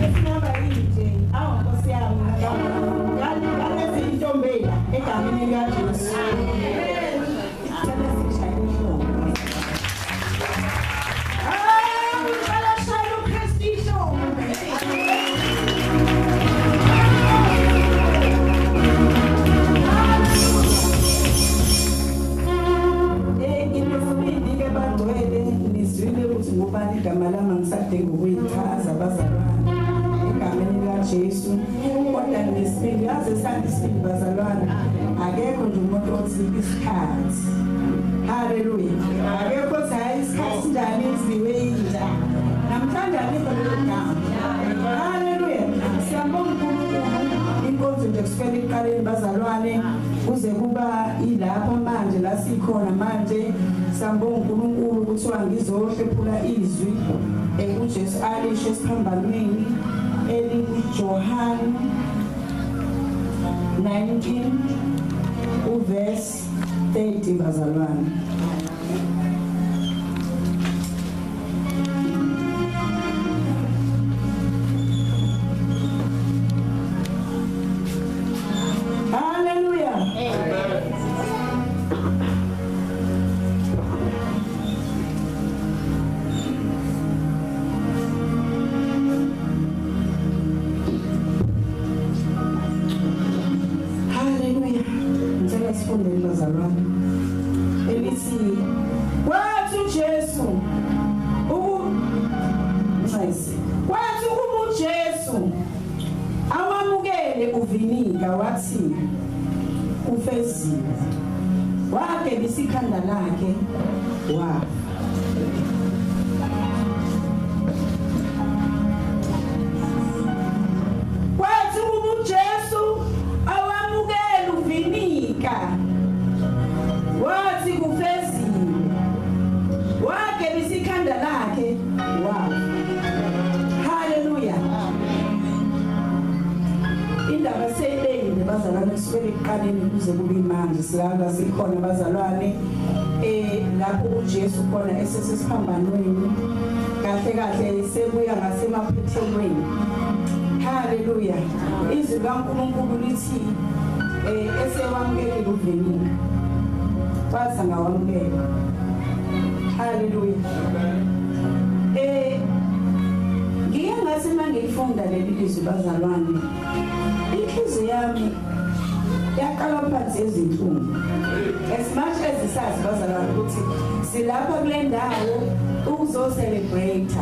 Esinaba yinje awunkosi yami ngale zintombela egameni likaJesu. Ngubani igama lami ngisadinga ukuyichaza abazalwane egameni likaJesu kodwa ngesibili yaze sandisibili bazalwane nasiphi isikhathi. Haleluya. Akekho hayi isikhathi njani eziwe inja. Namhlanje alikho lelo gama. Haleluya. Siyabonga uNkulunkulu inkonzo nje kusukela ekuqaleni bazalwane kuze kuba ilapha manje la sikhona manje. Siyabonga uNkulunkulu ukuthi wangizohlephula izwi kuJesu alisho esiphambanweni eliJohane 19 uverse 30 bazalwane. Hallelujah. Amen. Esifundeni bazalwane elithi wathi uJesu wathi uJesu awamukele uvinika wathi ufezile wageba isikhanda lakhe wafa. Wathi uJesu awamukele uvinika wathi kufezile wageba isikhanda lakhe wafa. Haleluya. Indaba seyibekile bazalwane kusukela ekuqaleni kuze kube manje silala sikhona bazalwane lapho uJesu khona esesesiphambanweni kahle kahle sebuya ngasemaphethelweni. Haleluya. Izwi kaNkulunkulu lithi esewamukele uvinika wathi ngawamukela. Haleluya. Ngiye ngathi mangifunda leli lizwi bazalwane inhliziyo yami yaqala phansi ezinhlungu. As much as isazi bazalwane ukuthi silapha kule ndawo ukuzocelebrate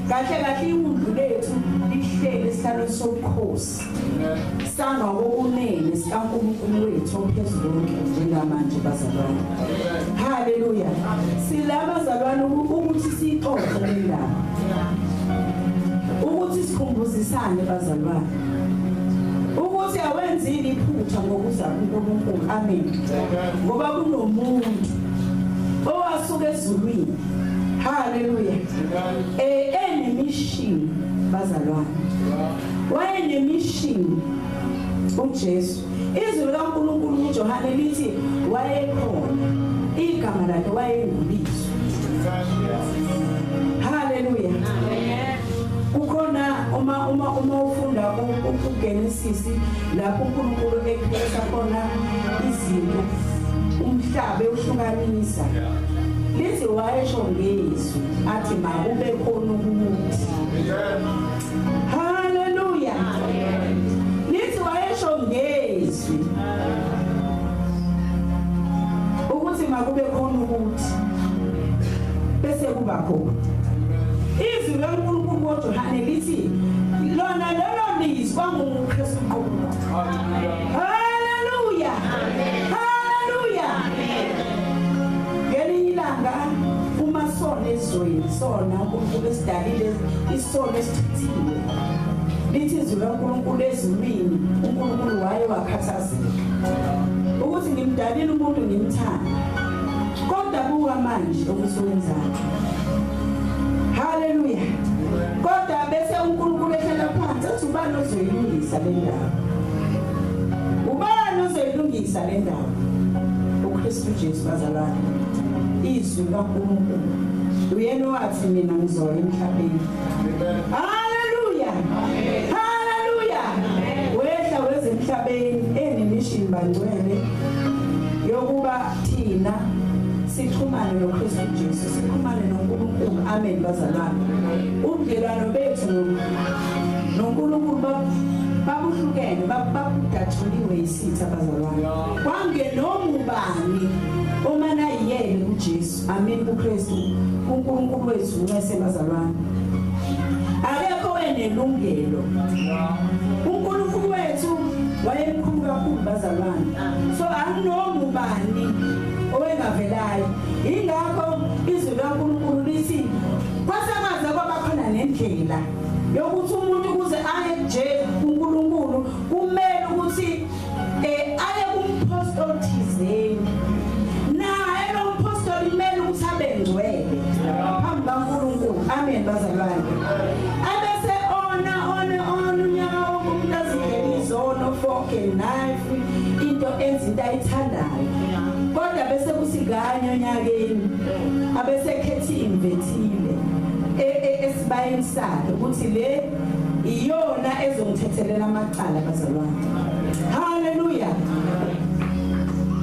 kahle kahle iwundu lethu lihlele esihlalo sobukhosi sanga kokunene sikaNkulunkulu wethu ophezulu njengamanje bazalwane. Haleluya. Silaba bazalwane ukuthi sixoxe le ndaba ukuthi sikhumbuzisane bazalwane ukuthi awenzile iphutha ngokuza kuNkulunkulu. Amen. Ngoba kunomuntu owasuka ezulwini. Haleluya. Enemission bazalwane. Wayenemission uJesu. Izwi likaNkulunkulu uJohane lithi wayekhona. Igama lakhe wayenguliso. Haleluya. Kukhona uma ufunda uGenesis lapho uNkulunkulu ekhulisa khona izinto umhlaba uhlukanisa. Lithi wayesho ngezwi athi makube khona ukuthi. Haleluya. Lithi wayesho ngezwi ukuthi makube khona ukuthi bese kuba khona. Izwi loNkulunkulu uJohane lithi lona lelo lizwi kwaNguKristu qobo. Haleluya. Haleluya. Ngelinye ilanga uma sona ezweni sona uNkulunkulu esidalile isono esithile. Lithi izwi loNkulunkulu ezulwini uNkulunkulu waye wakhathazeka ukuthi ngimdalile umuntu ngimthanda kodwa buka manje okusewenzayo. Haleluya. Kodwa bese uNkulunkulu ehlela phansi athi ubani ozoyilungisa le ndaba? Ubani ozoyilungisa le ndaba? uKristu Jesu bazalwane. Izwi kaNkulunkulu uyena wathi mina ngizoya emhlabeni. Haleluya. Haleluya. Wehla wezemhlabeni enemission bangcwele yokuba thina sixhumane noKristu Jesu, sixhumane noNkulunkulu. Amen bazalwane. Ubudlelwano bethu noNkulunkulu babuhlukene babudathuliwe isitha bazalwane. Kwangenomubani omana yiyele kuJesu. Amen kuKristu uNkulunkulu wethu unxese bazalwane. Akekho enelungelo. uNkulunkulu wethu wayemkhulu kakhulu bazalwane. So akunomubani elilandelayo. Ingakho izwi laNkulunkulu lithi kwasekwaze kwaba khona nendlela yokuthi umuntu ukuze aye nje kuNkulunkulu kumele ukuthi aye kumpostoli thizeni. Naye lo mpostoli kumele ukuthi abe ngcwele phambi kaNkulunkulu. Amen bazalwane. Abese ona unyaka womuntu azingena izono fork and knife into enzinto ayithandayo. Kodwa bese kusiganya onyakeni abese khethi invethile esibayeni sakhe ukuthi le iyona ezomthethelela amacala bazalwane. Haleluya.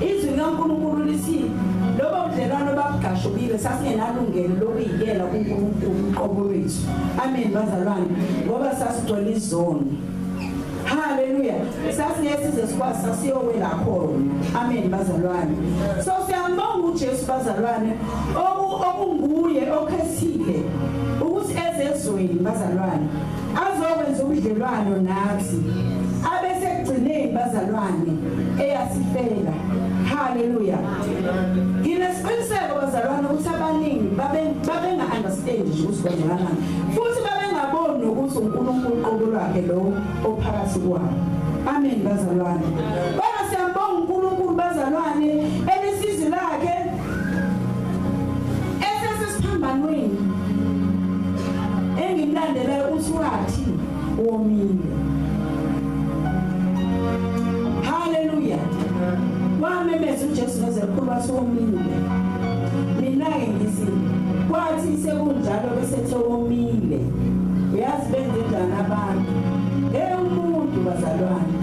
Izwi laNkulunkulu lithi lobo budlelwano babugashubile sasingenalungelo lokuyikela kuNkulunkulu uqobo wethu. Amen bazalwane. Ngoba sasigcwele izono. Haleluya. Sasiyesize sikwazi sasiyowela khona. Amen bazalwane. So siyambonga uJesu bazalwane okunguye okhethile ukuthi ezezweni bazalwane azokwenza ubudlelwano nathi abese kugcineni bazalwane eyasifela. Haleluya. Nginesiqiniseko bazalwane ukuthi abaningi babenga understand nje ukuthi kwenzakalani futhi babengaboni ukuthi uNkulunkulu uqobo lwakhe lo ophakathi kwabo. Amen bazalwane. Bana siyambonga uNkulunkulu bazalwane elisizwe lakhe esesiphambanweni engimlandelayo uthi wathi womile. Haleluya. Wamemeza uJesu nozekhulu wathi womile. Mina-ke ngithi kwathi sekunjalo besethe womile. Uyazi benze njani abantu? Umuntu bazalwane.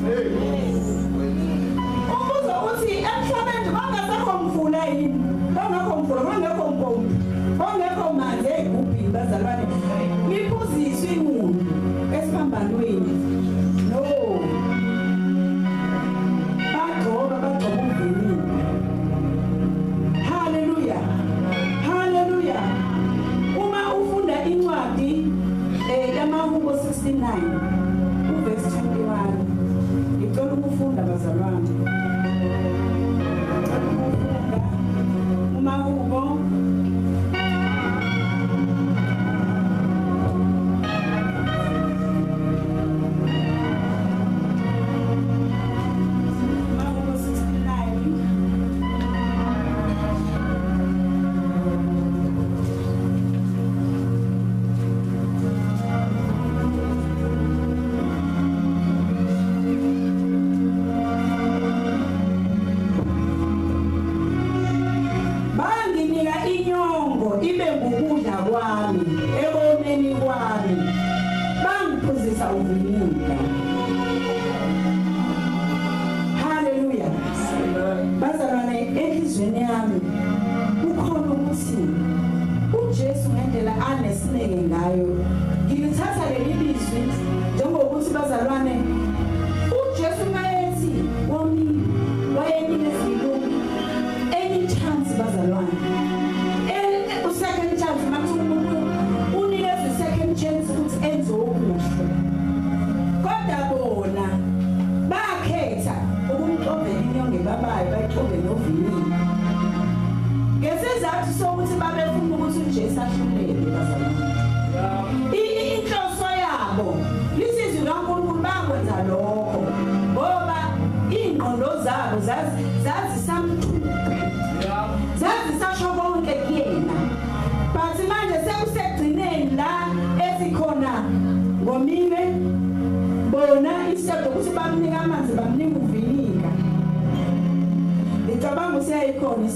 Umbuzo uthi emhlabeni bangasekho mfula yini? Bangakho mfula, bangekho mpompi, bangekho manzi ey'gubhini bazalwane. Iphuziswe imuntu esiphambanweni. No. Bagcoba umvinini. Haleluya. Haleluya. Uma ufunda incwadi yamaHubo 69 uverse 21 ngicela ukufunda bazalwane. uMahubo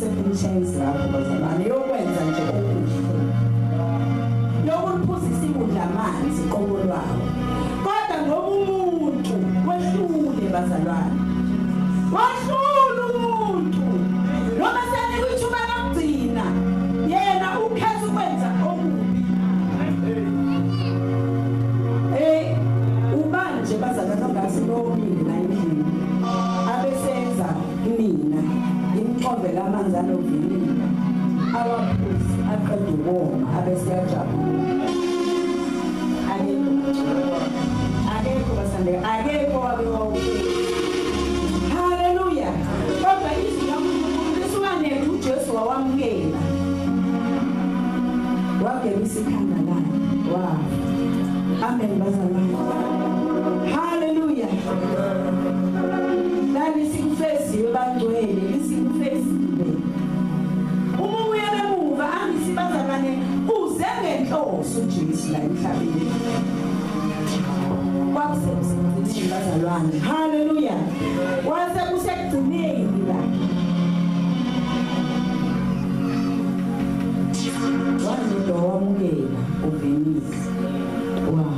second chance lapho bazalwane yokwenza nje okuhle yokuphuzisa ikudla amanzi qobo lwawo kodwa ngoba umuntu wehlule bazalwane wahlula umuntu noma sene kwithuba lokugcina yena ukhetha ukwenza okubi ubanje bazalwane ongazi nomile la endlini abesenza mina imqombela amanzi anovini awaphuzi aqeda ukoma abesiyajabula. Akekho basande akekho wabewa. Haleluya. Kodwa izwi laNkulunkulu lisuka nethu uJesu Amen bazalwane. Hallelujah. Nani sikufesiwe bangcwele, lisikufesiwe. Uma uyele emuva angisibazalwane uze ngenhloso uJesu la emhlabeni. Kwakusekugcineni bazalwane. Hallelujah. Wase kusekugcineni la. Wanje wamukela uVenice. Wow.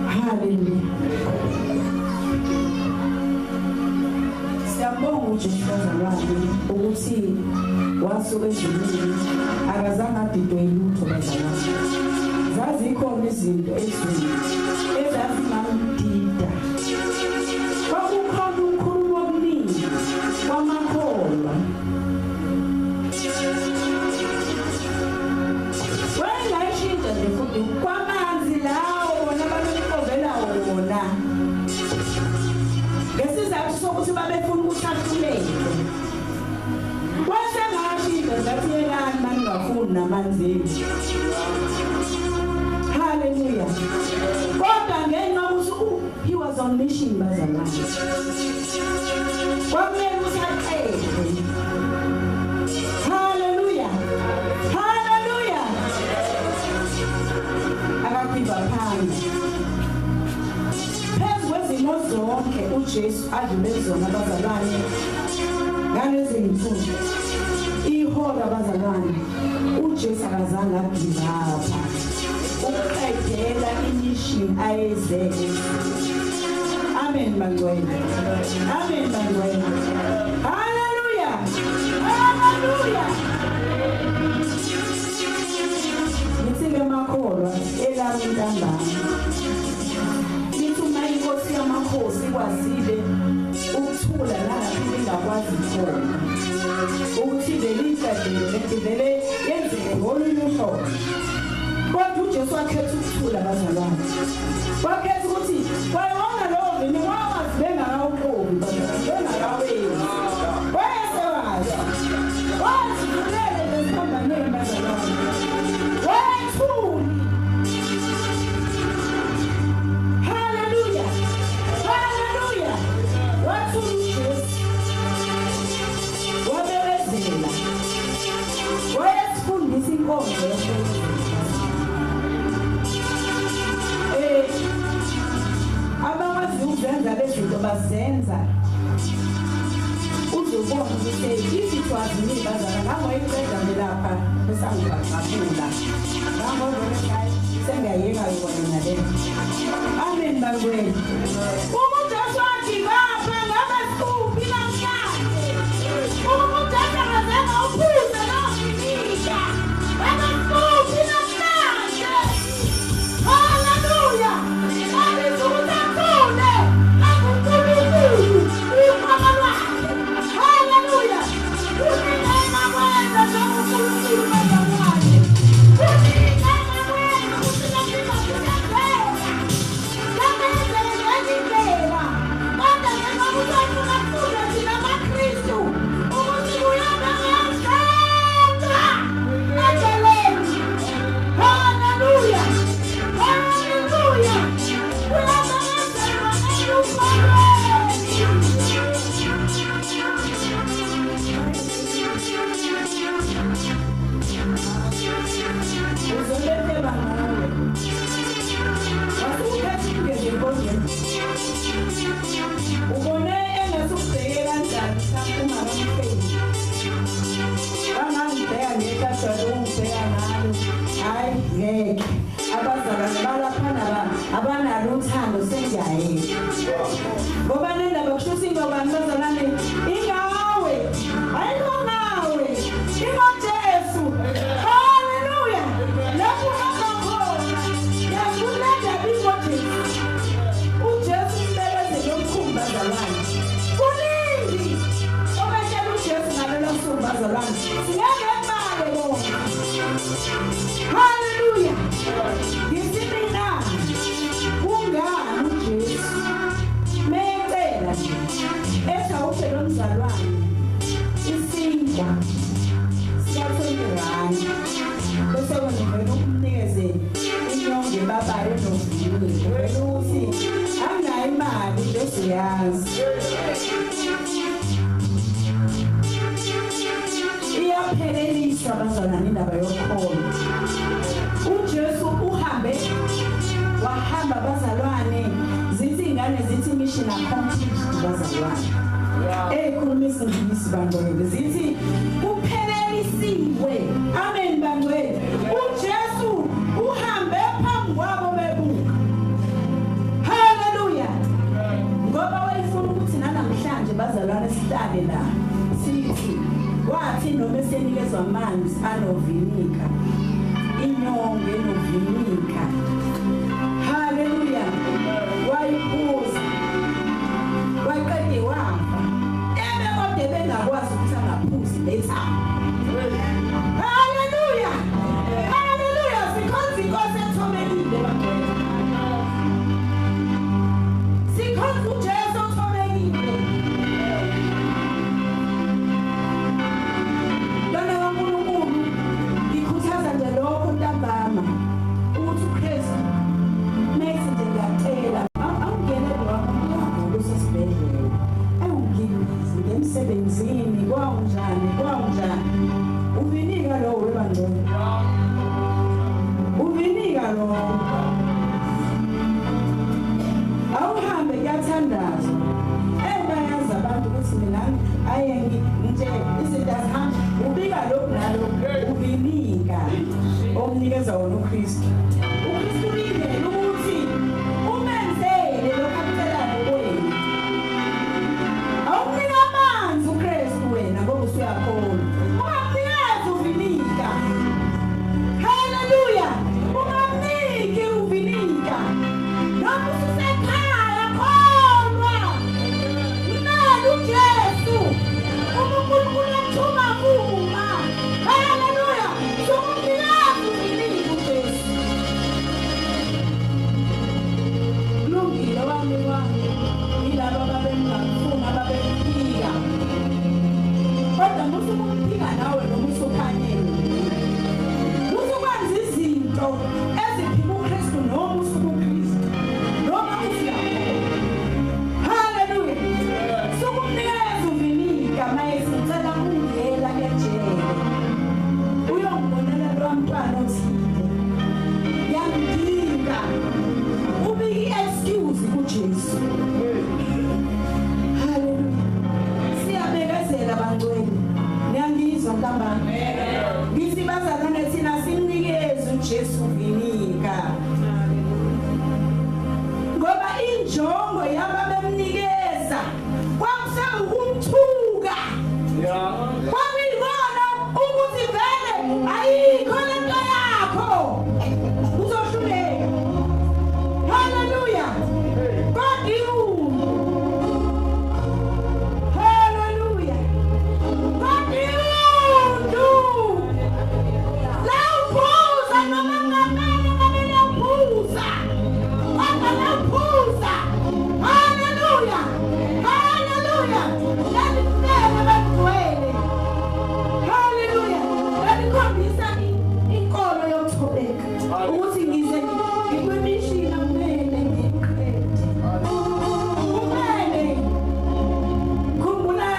Hallelujah. Siyabonga uJesu bazalwane ukuthi wasuka ezulwini akazange adidwe yilutho bazalwane. Zazikhona izinto eziningi ezazimamdida. Kwakukhona ukukhuluma okuningi kwamakholwa. Wayengayishintsha nje futhi kwamanzi lawo bona babemqovela wona. Ngesizathu sokuthi babefuna ukuhlahluleke. Wasengashintsha ngathi yelani maningafuni namanzi. Hallelujah. Kodwa ngenxa yokuthi he was on mission bazalwane. Kwakumele usaqede. Hallelujah. Hallelujah. Akakhipha phansi. Phezu kwezimo zonke uJesu adlule zona bazalwane. Ngalezi zinsuku ihora bazalwane uJesu akazange agibapha. Uqedela imission ayezele. Amen bangcwele. Amen bangcwele. Hallelujah. Hallelujah. Ngithi lemakholwa elawo intambama. Ngithi uma inkosi yamakhosi kwazile ukuthula nalapho ingakwazi khona. Ukuthi leliqedele vele yenzeke ngolunye uhlobo. Kodwa uJesu wakhetha ukuthula bazalwane. Wakhetha ukuthi wayona lo vini wawazibenga awuqobi bazalwane bengawenzi. Wayesewazi. Wazivulele lesikhambaneni bazalwane. Wayethuli. Hallelujah. Hallelujah. Wathula uJesu. Wabebezela. Wayesifundisa inkonzo yomphakathi. Abawazi ukuzenza lezinto bazenza uzobona ukuthi if it was me bazalwane ngangoyiqeda lapha besangibaqabula ngangozona sengiyayeka yona le. Amen bangcwele. Umuntu oswagibapha ngabe sikuphi namhlanje. Umuntu akazange uphuze nofinisha ngabe sikuphi namhlanje. Hallelujah. Abazalwane balaphana abanalo uthando sengiyaye. Ngoba nendaba kushuthi ingobani bazalwane ingawe. Ayikho nawe. IngoJesu. Hallelujah. Lapho hamba khona. Yakuletha ingoJesu. uJesu umbeleze yomkhumbi bazalwane. Kuningi. Obetshela uJesu ngalelo suku bazalwane. Singeke ebale bona. Hallelujah. Ngisimina ungani uJesu mecela nje esawuhle lomzalwane isinga siyathengerana bese wena usiyazi iyaphelelisa abazalwane indaba yokholo. uJesu uhambe wahamba abazalwane zithi ingane zithi mission accomplished abazalwane ekhuluma isingisi bangcwele zithi kuphelelisiwe. Amen bangcwele. uJesu uhambe phambi kwabo bebuka. Haleluya. Ngoba wayefuna ukuthi namhlanje bazalwane sihlale la sithi wathi noma esenikezwa amanzi anovinika inyongo enovinika. Haleluya. Wayiphuza waqede wafa ebekade bengakwazi ukuthi angaphuzi lethambo. Haleluya. Haleluya. Sikhonza inkosi ethobekile bangcwele. Sikhonza uJesu othobekile. Lona kaNkulunkulu ngikhuthaza nje lokho ntambama ukuthi uKristu mase nje ngiyacela awungene lokho kusesibhedlela awungibhizi emsebenzini kwawunjani uvinika lo webangcwele uvinika lo awuhambe kuyathandaza bayazi abantu ukuthi mina ayengi nje izinto azihamba ubika lokhu nalo uvinika omnikeza wona uKristu. uKristu ulindele ukuthi umenzele lokho akucelayo kuwena. Awunika amanzi uKristu wena ngoba usuyakholwa. Ungamnikezi uvinika. Haleluya. Ungamniki uvinika. Noma ususekhaya kholwa. Nalo uJesu. uNkulunkulu uthuma kuma. Haleluya. Sokumnikeza uvinika uJesu. Kulungile wami yilabo ababengafuna ababemphika. Kodwa musukumphika nawe noma usukhanyeni. Musukwenza izinto eziphika uKristu noma usukuKristu. Noma usiyakholwa. Haleluya. Sokumnikeza uvinika mayesi ngicela ungena ejele. Uyongibonela lo mntwana othile. Yangidinga. Ubiki excuse kuJesu. Haleluya. Siyabekezela bangcwele. Niyangizwa ntambama? Ngithi bazalwane thina simnikeze uJesu uvinika. Ngoba injongo yababemnikeza kwakusekumthuka. Kwakuyikona ukuthi vele ayikho lento yakho. Uzohluleka. Haleluya. God you. Haleluya. God you do. Laupuza noma ngamele laupuza. Wanga laupuza. Haleluya. Haleluya. Lalifele bangcwele. Haleluya. Lalikhombisa inkolo yokuthobeka. Ukuthi ngize ngikwemishina kumele ngiqede. Kumele khumbula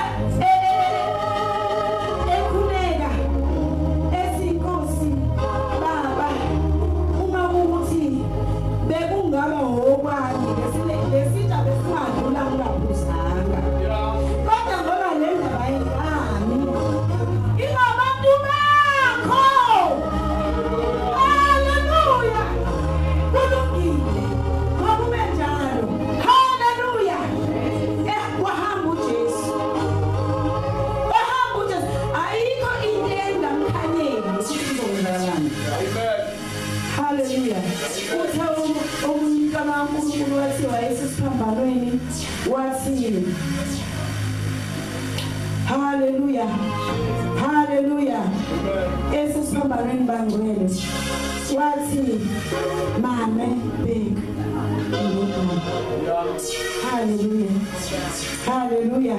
ekhuleka esinkosi baba uma ukuthi bekungaba okwani lesitsha besingadlula kungabuzanga. Kodwa ngoba le ndaba yami ingabantu bakho. Haleluya. Kulungile ngoba ube njalo. Haleluya. Wahamba uJesu. Wahamba uJesu. Ayikho into engamkhanyeni ukuthi izokwenzakalani. Haleluya. Uthe umuntu kaNkulunkulu wathi wayesesiphambanweni wathi haleluya. Haleluya. Esesiphambanweni bangcwele wathi mame bheka. Haleluya. Haleluya.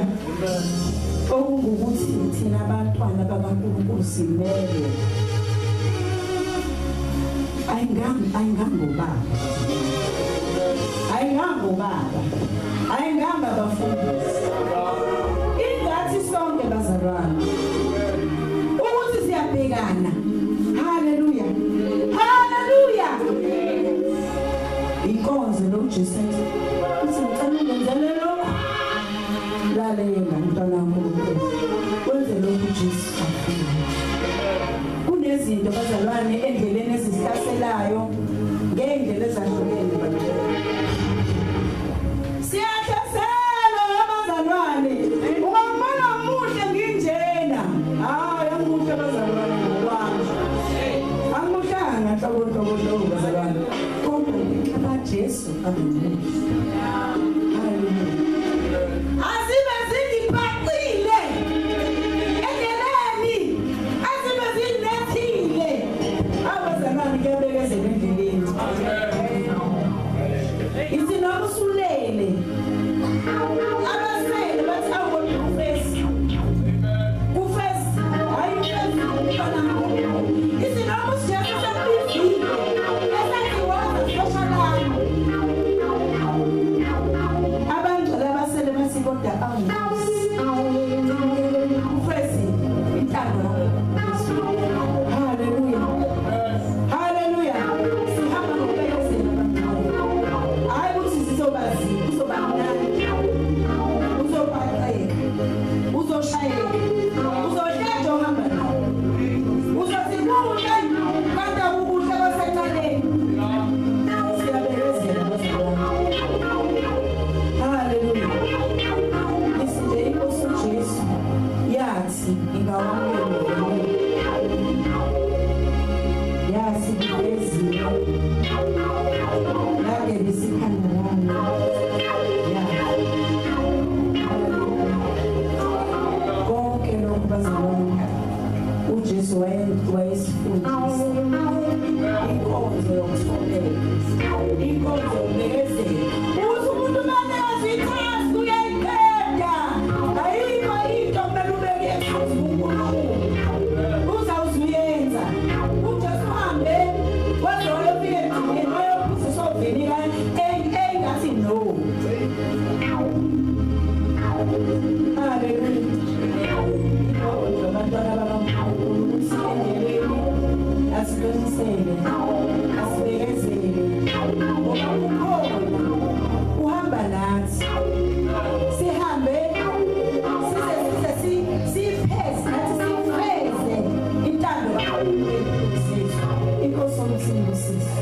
Okungukuthi thina abantwana bakaNkulunkulu simele. Ayingangobaba. ayingamba abafundisi ingathi sonke bazalwane ukuthi siyabhekana. Haleluya, haleluya. Inkonzo lokuJesu uthi ngicela ungenzele lokho, lalela mntwana kaNkulunkulu, wenze lokhu uJesu afuna. Kunezinto bazalwane endleleni ezisihlaselayo ngeendlela ezahlukene bazalwane. Siyahlasela abazalwane. Ungambona muhle nginjena. Hayi amuhle bazalwane ngokwami. Amuhlanga nhlobo bazalwane. Kodwa kaJesu amuhle. Haleluya. Azibe zingibhaqile endleleni, azibe zinethile. Abazalwane kuyabekezela endleleni. Ithi noma usulele abasele bathi awukodwa ufesi hayi ufesi ithi noma usijeza sekubizile esathi waza soshalana abangcwele abasele bathi kodwa ufesi intando. Haleluya, haleluya. Sihamba ngokubekezela hayi ukuthi sizobazi uzobamnani uzobhaqeka uzoshayeka uzohletshwa uhamba nawo uzothi kuhle kanti akukuhle kwaseceleni. Siyabekezela bazalwane. Haleluya. Isinje inkosi uJesu yathi ingawamukela yathi ngibezile lake bisikhanda lami konke lokhu bazalwane uJesu wayesifundisa inkonzo yokuthobela, inkonzo yokubekezela. Uthi umuntu manje azithathi uyayiqeda, ayikho into kumele ubeke phansi kuNkulunkulu uzawuzuyenza. uJesu uhambe waze wayofika emthini wayophuzisa ovenika engathi no. Haleluya. Abantwana bakaNkulunkulu ukuthi endleleni asiqinisele, asibekezele ngoba ukhona uhamba nathi. Sihambe size siyifeze nathi siyifeze intando kaNkulunkulu zethu. Inkosi yomsindisisi.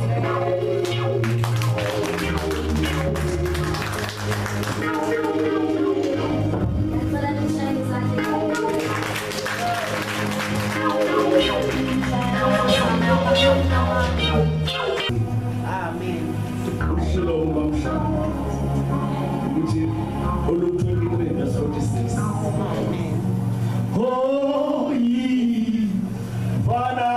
Amen. Shalom bamshana. Ukuthi olu 23 verse 46. Amen. Oh ye Father.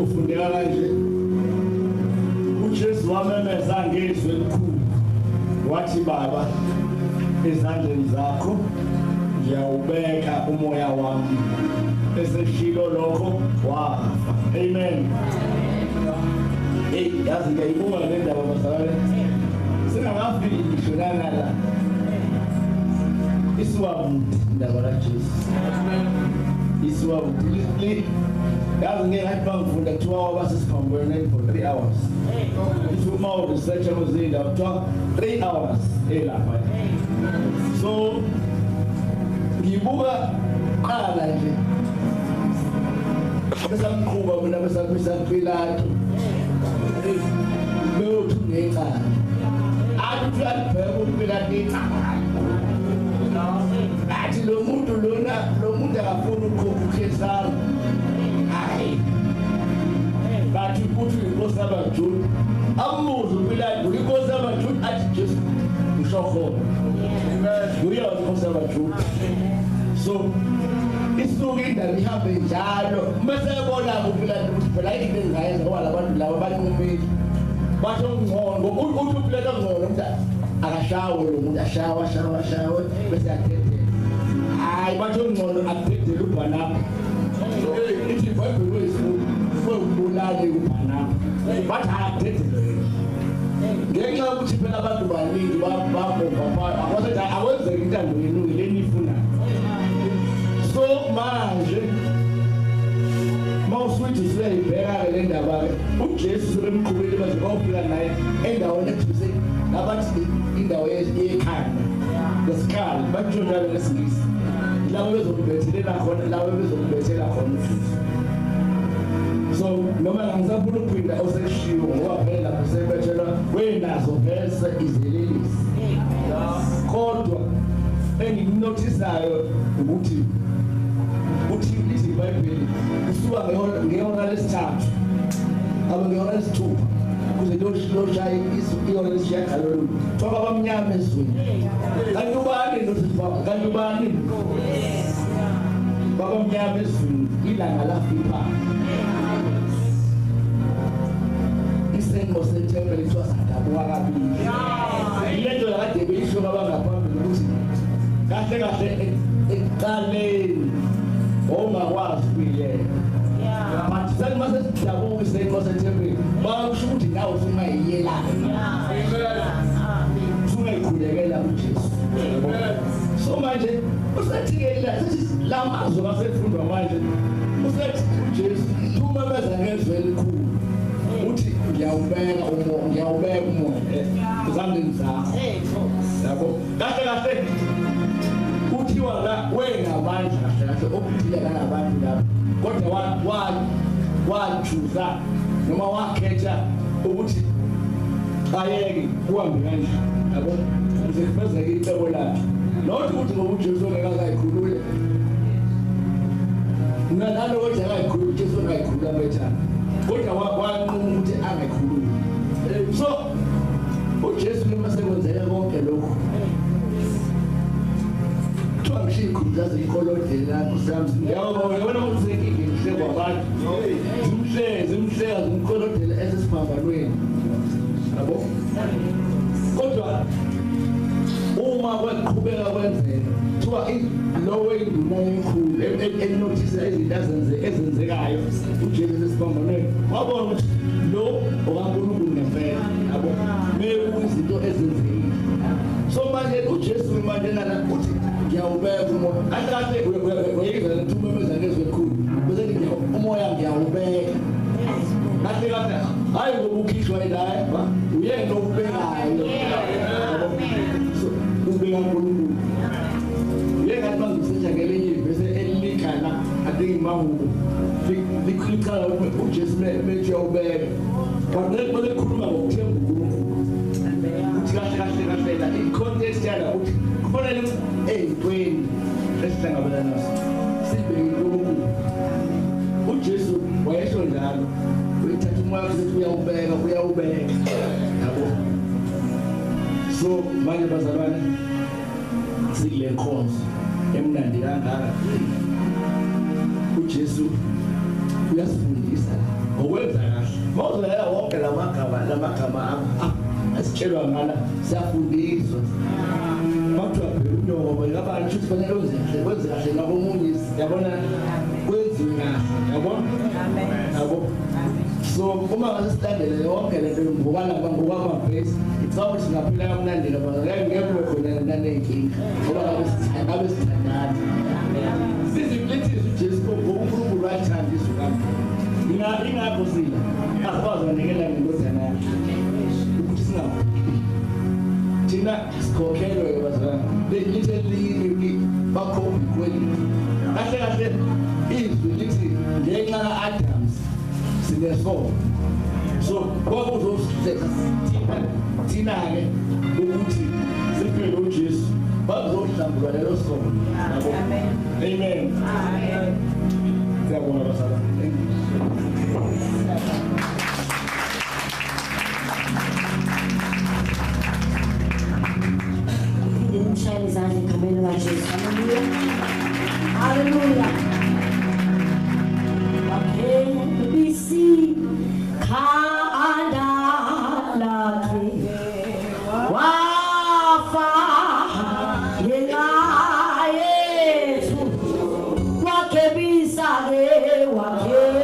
Ufundeka manje uJesu wamemeza ngezwi elikhulu wathi baba ezandleni zakho ngiyawubeka umoya wami eseshilo lokho wafa. Amen. Hey, yazi ngiyibonga le ndaba bazalwane. Singakafiki ngishonana la. Isiwabuthi indaba kaJesu. Isiwabuthi. Yazi ngeke bangifunda 2 hours sesiphambene for 3 hours. If uma research amazini after 3 hours elapha. So ngibuka qala nje. Bese ngiqhuba mina bese Pilato. Lo thungeka. Athi alibheka uPilato. Athi lo muntu akafuna ukukhupha Caesar. Hayi. Bathi kuthi inkosi yabaJuda. Ambuzo uPilato inkosi yabaJuda athi Jesu ushokho. Uyazi inkosi yabaJuda. So isuke indaba ihambe njalo bese ebona uPilato ukuthi phela into engayenza ngoba labantu laba banqumile bathe ungcono uthi uPilato ungcono ukuthi akashawe lo muntu ashawa bese athethe hayi bathe ungcono athethe uBanaba ithi iBhayibheli wesibulali uBanaba bathi athethe ngenxa yokuthi phela abantu baningi babomba akwenzeki intando yenu le nifuna. So manje mawusuthi siyayibheka le ndaba uJesu lemqhubeli baze bawufika naye endaweni ekuthize abathi indawo yekhaya lesikali bajona lesingisi lawo bezokubethelela khona uJesu. So noma ngisafuna ukuphinda osekushiwo ngoba phela kusebethelwa wenazo vese izelelisi kodwa enginotisayo ukuthi lithi iBhayibheli kusuka ngehora lesithathu aba ngehora lesithupha kuze loshaya ihora lesishiyagalolunye thoba abamnyama ezweni kanti ubani babamnyama ezweni ilanga lafipha isengo sethempeli kuthiwa sadabuka kabili lento yakade beyisho abangaphambili ukuthi kahle ekuqaleni ongakwazi ukuyiyela but sathi mase sidabuka isengo sethempeli bakusho ukuthi nawe ungayiyelana ungayikhulekela uJesu. So manje usathikela la mazwi asefundwa manje usathi uJesu umemeza ngezwi elikhulu uthi ngiyawubeka umoya ezandleni zakho yabo kahle kuthiwa la wena abantu kahle okuphila nabantu labo kodwa wachuza noma wakhetha ukuthi ayeke uhambe kanje yabo ukuze kufezeke icebo lakhe nothi ukuthi ngoba uJesu engakayikhulule nalo ukuthi akayikhulule uJesu engayikhulula bethana kodwa wanquma ukuthi angayikhululi. So uJesu noma sekwenzeka konke lokho kuthiwa ngisho ikhuluza zikolodeni lapho samsi yabona ukuthi senkike ngihlekwa abantu zimhleka zimkolodela esesiphambanweni yabo kodwa uma kwaqhubeka kwenzeka kuthiwa lowo indumo omkhulu enothisa izinto ezenzekayo uJesu esiphambanweni wabona ukuthi lo okaNkulunkulu ngempela yabo izinto ezenzekile. So manje uJesu manje nana uthi ngiyawubeka umoya kahle uyayizwa ntumemeza ngezwe elikhulu bese umoya ngiyawubeka kahle hayi ngoba ukhishwa ilaye uyena obekayo so ubeka uNkulunkulu yeka bangisetsha ngelinye bese elilikana adingi mahubo likhala uJesu methi ubeka kodwa lekhuluma ngokuthemba uNkulunkulu uthi kahle la i-context yana uthi kufanele eyintweni esihlangabezana nazo sibeke uNkulunkulu. uJesu wayesho njalo uyithatha umoya ukuthi uyawubeka yabo. So manje bazalwane sikule nkonzo emnandi kangaka uJesu uyasifundisa ngokwenza kahle lamagama asitshelwa ngala siyafundiswa bathiwa phela unyobo ngabantu futhi fanele wenze kahle nakomunye yabona kwenziwe kahle yabona yabo so uma ngasistandele yonke lento ngokwamabhesi icaba singaphila kamnandi ngeke kube khona nanenkinga ngoba ngabe sithandana sizimlethisa uJesu ngokuNkulunkulu wathanda izwe lakhe ingakho sila akwazi ukunikela ngindodana yakhe ukuthi singaphili thina sikhokhelwe bazalwane lithi lini bakhombi kweli kahle kahle izwi lithi ngenxa kaAdams sinesono so kwakuzosihleka thina ke ukuthi siphele uJesu bazohlambulwa lelo sono amen amen amen siyabonga bazalwane Shine his eyes and come in like Jesus. Hallelujah. Hallelujah. Okay, we see Kanda Laki Wafa Yena Yesu Wake Bisage Wake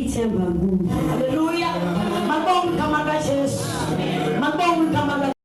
Hallelujah. Mabonga kama Yesu. Mabonga kama